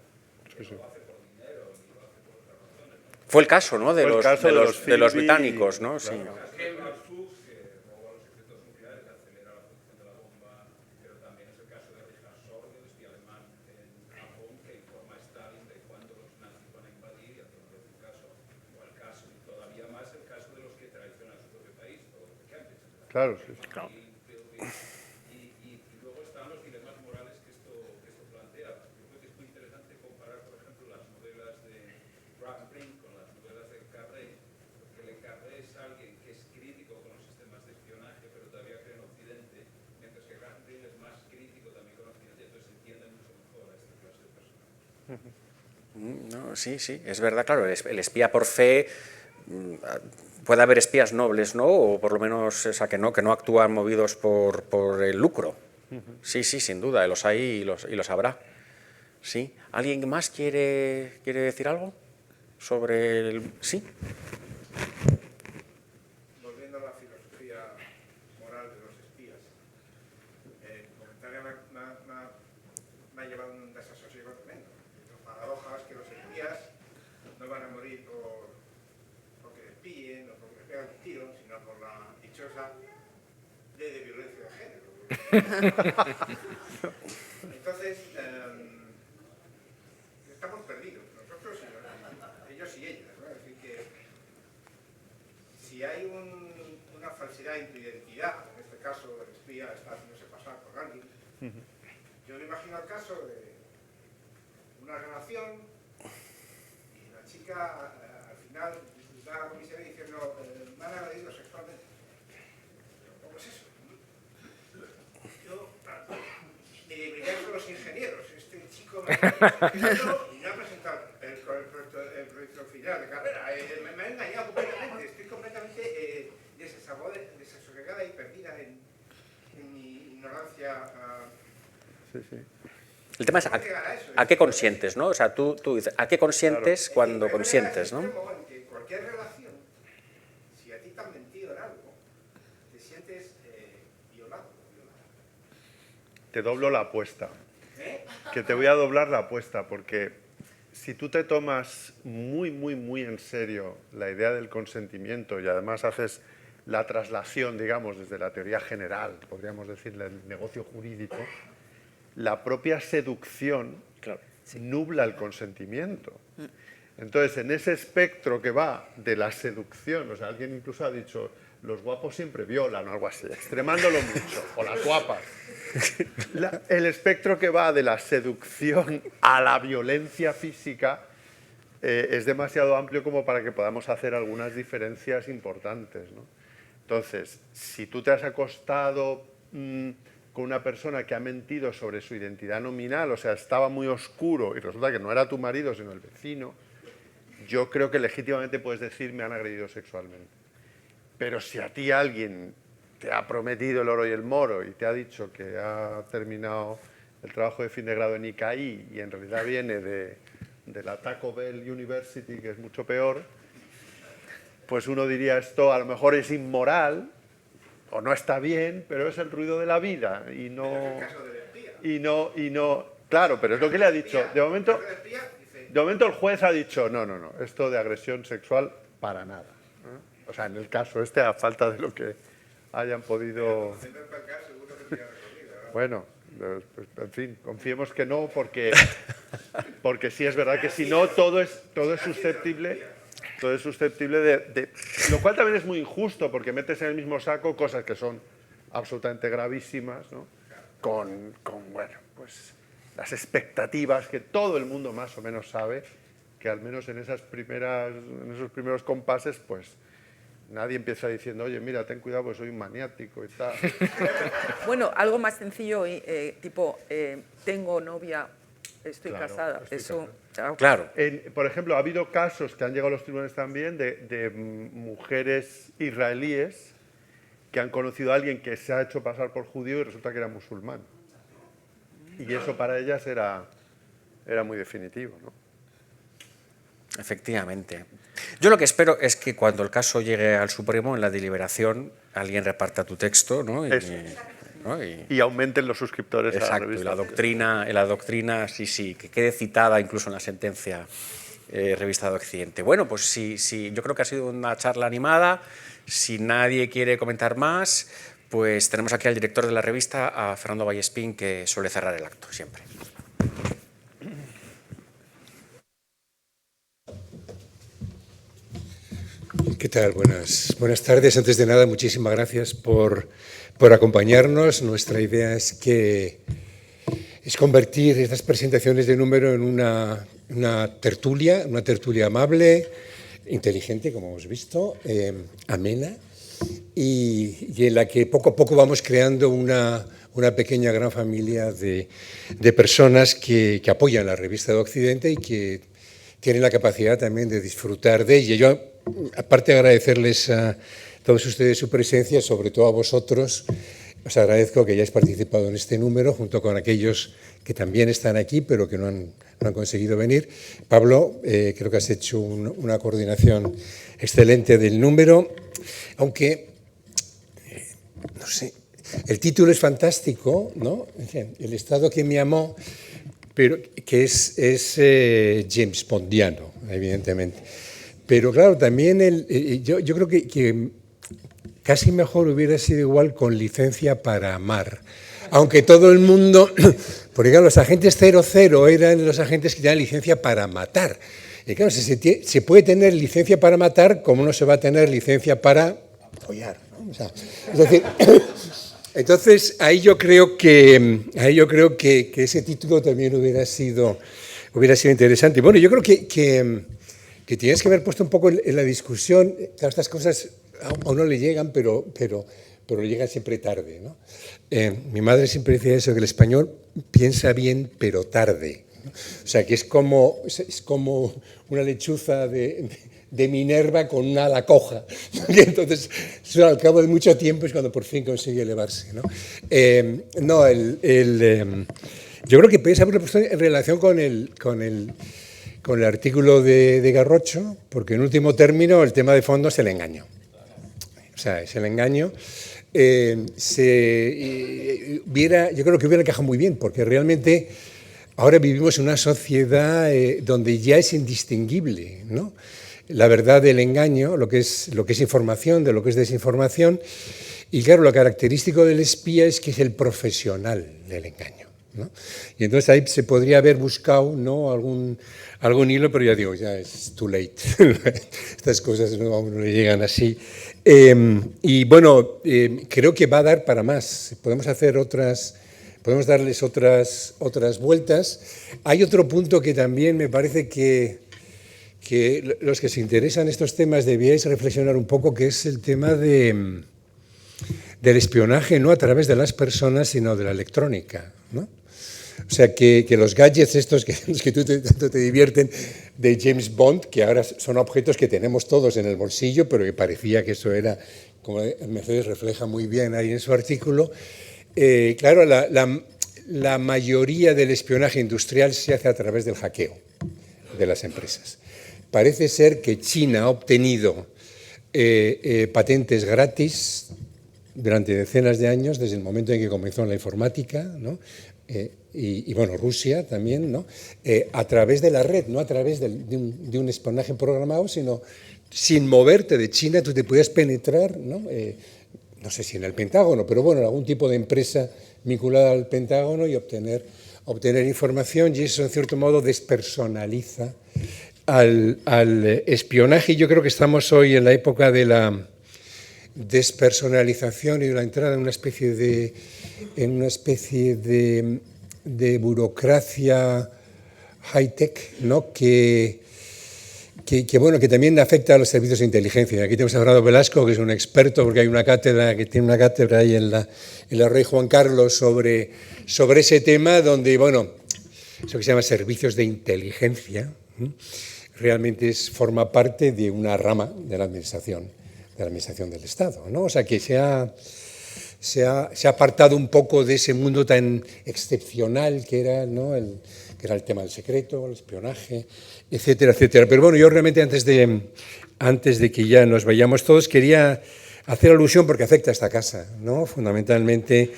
I: Que no lo hace por dinero ni lo hace por otras razones, ¿no?
A: Fue el caso, ¿no? De
B: Fue el
A: los,
B: caso
A: de
B: de
A: los,
B: los
A: de los
B: Philby,
A: británicos, ¿no? Sí.
I: Henry Fuchs, que roba los secretos nucleares, que acelera la producción de la bomba, pero también es el caso de Richard Sorge, el espía alemán en Japón, que informa a Stalin de cuándo los nazis van a invadir, y a todo su caso, o el caso, y todavía más el caso de los que traicionan a su propio país, todos los de Cambridge.
B: Claro, sí.
I: Y luego están los dilemas morales que esto plantea. Yo creo que es muy interesante comparar, por ejemplo, las novelas de Graham Greene con las novelas de Le Carré, porque Le Carré es alguien que es crítico con los sistemas de espionaje, pero todavía cree en Occidente, mientras que Graham Greene es más crítico también con Occidente, entonces se entiende mucho mejor a esta clase de personajes.
A: No, sí, sí, es verdad, claro, el espía por fe, puede haber espías nobles, ¿no? O por lo menos, o sea, que no actúan movidos por el lucro. Sí, sí, sin duda, los hay y los habrá. Sí. ¿Alguien más quiere decir algo sobre el...? Sí.
J: Volviendo a la filosofía moral de los espías, el comentario me ha llevado a un desasosiego tremendo. La paradoja es que los espías no van a morir porque les pillen o porque les pegan un tiro, sino por la dichosa ley de violencia de género. Entonces, estamos perdidos, nosotros y ellos y ellas, ¿no? Es decir, que si hay una falsedad en tu identidad, en este caso el espía está haciéndose pasar por alguien, yo me imagino el caso de una relación y la chica al final va a la comisaría diciendo me han agredido sexualmente. Pero ¿cómo es eso? Yo brillé con los ingenieros, este chico me ha presentado el proyecto final de carrera, me ha engañado completamente, estoy completamente desasosegada y perdida en mi ignorancia.
A: Sí, sí. El tema es a qué consientes, ¿no? O sea, tú dices, ¿a qué consientes cuando consientes, no?
J: En que cualquier relación, si a ti te han mentido en algo, te sientes violado o violada.
B: Te doblo la apuesta. Que te voy a doblar la apuesta, porque si tú te tomas muy, muy, muy en serio la idea del consentimiento y además haces la traslación, digamos, desde la teoría general, podríamos decir, del negocio jurídico, la propia seducción nubla el consentimiento. Entonces, en ese espectro que va de la seducción, o sea, alguien incluso ha dicho, los guapos siempre violan o algo así, extremándolo mucho, o las guapas. El espectro que va de la seducción a la violencia física es demasiado amplio como para que podamos hacer algunas diferencias importantes, ¿no? Entonces, si tú te has acostado con una persona que ha mentido sobre su identidad nominal, o sea, estaba muy oscuro y resulta que no era tu marido, sino el vecino, yo creo que legítimamente puedes decir me han agredido sexualmente. Pero si a ti alguien te ha prometido el oro y el moro y te ha dicho que ha terminado el trabajo de fin de grado en ICAI y en realidad viene de la Taco Bell University, que es mucho peor, pues uno diría esto a lo mejor es inmoral o no está bien, pero es el ruido de la vida y no... Claro, pero es lo que le ha dicho. De momento el juez ha dicho, no, esto de agresión sexual para nada. O sea, en el caso este, a falta de lo que hayan podido... Bueno, en fin, confiemos que no, porque sí es verdad que si no, todo es susceptible de... Lo cual también es muy injusto, porque metes en el mismo saco cosas que son absolutamente gravísimas, ¿no? Con bueno, pues las expectativas que todo el mundo más o menos sabe, que al menos en esos primeros compases, pues nadie empieza diciendo, oye, mira, ten cuidado, pues soy un maniático y tal.
D: Bueno, algo más sencillo, tipo, tengo novia, estoy casada. Eso,
A: claro.
B: Por ejemplo, ha habido casos que han llegado a los tribunales también de mujeres israelíes que han conocido a alguien que se ha hecho pasar por judío y resulta que era musulmán. Y eso para ellas era muy definitivo, ¿no?
A: Efectivamente. Yo lo que espero es que cuando el caso llegue al Supremo, en la deliberación, alguien reparta tu texto, ¿no?
B: Y aumenten los suscriptores.
A: Exacto,
B: a la revista.
A: Y la doctrina, sí, que quede citada incluso en la sentencia Revista de Occidente. Bueno, pues sí, yo creo que ha sido una charla animada. Si nadie quiere comentar más, pues tenemos aquí al director de la revista, a Fernando Vallespín, que suele cerrar el acto siempre.
K: ¿Qué tal? Buenas tardes. Antes de nada, muchísimas gracias por acompañarnos. Nuestra idea es convertir estas presentaciones de número en una tertulia amable, inteligente, como hemos visto, amena, y en la que poco a poco vamos creando una pequeña gran familia de personas que apoyan la Revista de Occidente y que tienen la capacidad también de disfrutar de ella. Yo, aparte de agradecerles a todos ustedes su presencia, sobre todo a vosotros, os agradezco que hayáis participado en este número, junto con aquellos que también están aquí, pero que no han conseguido venir. Pablo, creo que has hecho una coordinación excelente del número, aunque, no sé, el título es fantástico, ¿no? El Estado que me amó, pero que es James Bondiano, evidentemente. Pero claro, también yo creo que casi mejor hubiera sido igual con Licencia para amar. Aunque todo el mundo, porque claro, los agentes 00 eran los agentes que tenían licencia para matar. Y claro, se puede tener licencia para matar, como no se va a tener licencia para follar, ¿no? O sea, es decir, entonces ahí yo creo que ese título también hubiera sido interesante. Bueno, yo creo que tienes que haber puesto un poco en la discusión, claro, estas cosas a uno le llegan, pero le llegan siempre tarde, ¿no? Mi madre siempre decía eso, que el español piensa bien, pero tarde, ¿no? O sea, que es como una lechuza de Minerva con una ala coja, ¿no? Y entonces, al cabo de mucho tiempo es cuando por fin consigue elevarse, ¿no? Yo creo que podéis haberlo puesto en relación con el artículo de Garrocho, porque en último término el tema de fondo es el engaño. O sea, es el engaño. Yo creo que hubiera encajado muy bien, porque realmente ahora vivimos en una sociedad donde ya es indistinguible, ¿no? La verdad del engaño, lo que es información, de lo que es desinformación. Y claro, lo característico del espía es que es el profesional del engaño. ¿no? Y entonces ahí se podría haber buscado, ¿no?, algún hilo, pero ya digo, ya es too late. Estas cosas no, aún no le llegan así. Y bueno, creo que va a dar para más. Podemos darles otras vueltas. Hay otro punto que también me parece que los que se interesan en estos temas debíais reflexionar un poco, que es el tema del espionaje, no a través de las personas, sino de la electrónica, ¿no? O sea, que los gadgets estos los que tanto te divierten de James Bond, que ahora son objetos que tenemos todos en el bolsillo, pero que parecía que eso era, como Mercedes refleja muy bien ahí en su artículo, claro, la mayoría del espionaje industrial se hace a través del hackeo de las empresas. Parece ser que China ha obtenido patentes gratis durante decenas de años, desde el momento en que comenzó la informática, ¿no? Y bueno, Rusia también, ¿no? A través de la red, no a través de un espionaje programado, sino sin moverte de China, tú te podías penetrar, ¿no? No sé si en el Pentágono, pero bueno, en algún tipo de empresa vinculada al Pentágono y obtener información, y eso en cierto modo despersonaliza al espionaje. Yo creo que estamos hoy en la época de la despersonalización y de la entrada en una especie de burocracia high-tech, ¿no? que también afecta a los servicios de inteligencia. Aquí tenemos a Fernando Velasco, que es un experto, porque hay una cátedra, que tiene una cátedra ahí en la Rey Juan Carlos sobre ese tema, donde, bueno, eso que se llama servicios de inteligencia, realmente forma parte de una rama de la administración del Estado, ¿no? O sea, que se ha apartado un poco de ese mundo tan excepcional que era, ¿no?, que era el tema del secreto, el espionaje, etcétera, etcétera. Pero bueno, yo realmente antes de que ya nos vayamos todos, quería hacer alusión, porque afecta a esta casa, ¿no?, fundamentalmente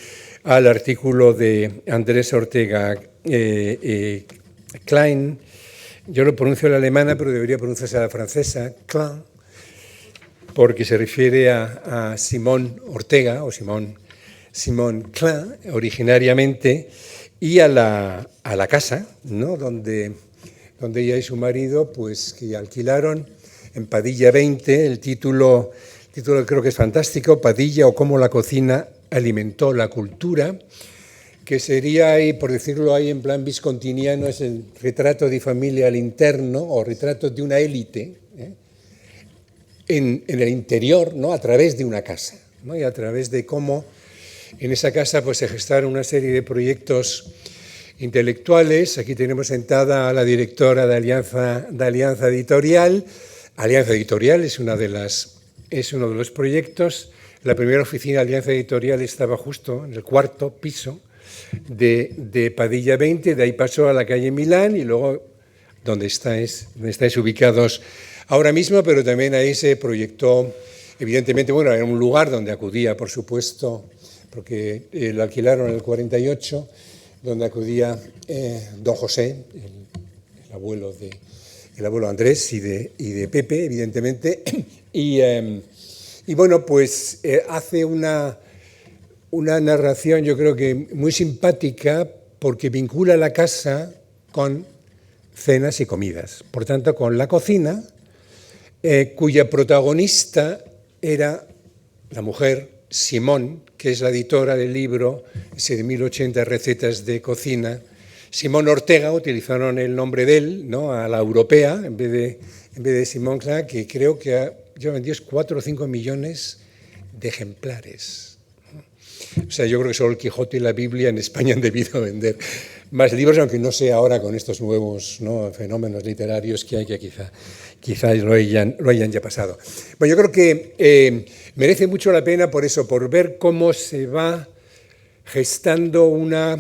K: al artículo de Andrés Ortega Klein. Yo lo pronuncio en la alemana, pero debería pronunciarse a la francesa, Klein, porque se refiere a Simón Ortega, o Simón Klein, originariamente, y a la casa, ¿no?, donde ella y su marido, pues, que alquilaron en Padilla 20, el título creo que es fantástico, Padilla o cómo la cocina alimentó la cultura, que sería ahí, por decirlo ahí en plan viscontiniano, es el retrato de familia al interno, o retrato de una élite, en el interior, ¿no?, a través de una casa, ¿no?, y a través de cómo en esa casa pues, se gestaron una serie de proyectos intelectuales. Aquí tenemos sentada a la directora de Alianza Editorial. Alianza Editorial es uno de los proyectos. La primera oficina de Alianza Editorial estaba justo en el 4º piso de Padilla 20, de ahí pasó a la calle Milán y luego donde estáis ubicados ahora mismo, pero también ahí se proyectó, evidentemente, bueno, era un lugar donde acudía, por supuesto, porque lo alquilaron en el 48, donde acudía don José, el abuelo Andrés y de Pepe, evidentemente, y bueno, pues hace una narración, yo creo que muy simpática, porque vincula la casa con cenas y comidas, por tanto, con la cocina, cuya protagonista era la mujer Simón, que es la editora del libro ese de 1080 recetas de cocina. Simón Ortega, utilizaron el nombre de él, ¿no?, a la europea, en vez de Simón Klein, que creo que ya vendió 4 o 5 millones de ejemplares. O sea, yo creo que solo el Quijote y la Biblia en España han debido vender más libros, aunque no sé ahora con estos nuevos, ¿no?, fenómenos literarios que hay, que quizá lo hayan ya pasado. Bueno, yo creo que merece mucho la pena por eso, por ver cómo se va gestando una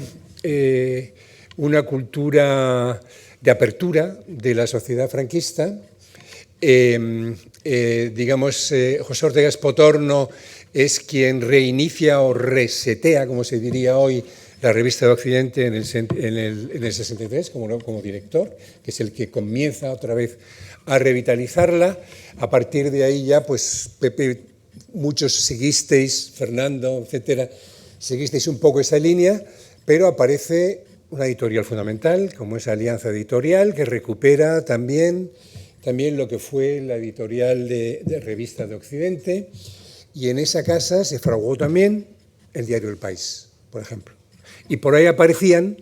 K: cultura de apertura de la sociedad franquista. José Ortega Espotorno es quien reinicia o resetea, como se diría hoy, la Revista de Occidente en el 63 como director, que es el que comienza otra vez a revitalizarla. A partir de ahí ya, pues Pepe, muchos seguisteis, Fernando, etcétera, seguisteis un poco esa línea, pero aparece una editorial fundamental, como es Alianza Editorial, que recupera también lo que fue la editorial de Revista de Occidente, y en esa casa se fraguó también el diario El País, por ejemplo. Y por ahí aparecían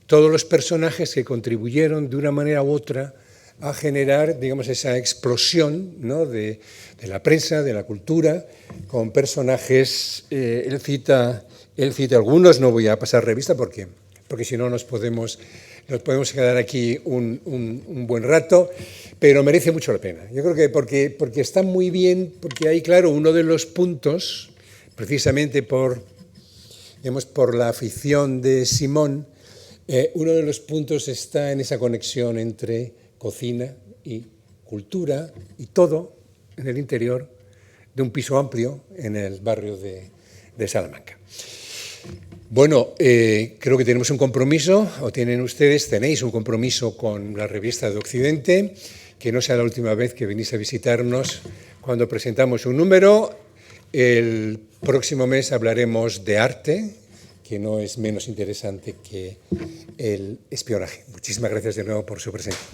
K: todos los personajes que contribuyeron de una manera u otra a generar, digamos, esa explosión, ¿no?, de la prensa, de la cultura, con personajes, él cita algunos, no voy a pasar revista porque si no nos podemos quedar aquí un buen rato, pero merece mucho la pena. Yo creo que porque está muy bien, porque hay, claro, uno de los puntos, precisamente por la afición de Simón, uno de los puntos está en esa conexión entre cocina y cultura, y todo en el interior de un piso amplio en el barrio de Salamanca. Bueno, creo que tenemos un compromiso, o tenéis un compromiso con la Revista de Occidente, que no sea la última vez que venís a visitarnos cuando presentamos un número. El próximo mes hablaremos de arte, que no es menos interesante que el espionaje. Muchísimas gracias de nuevo por su presencia.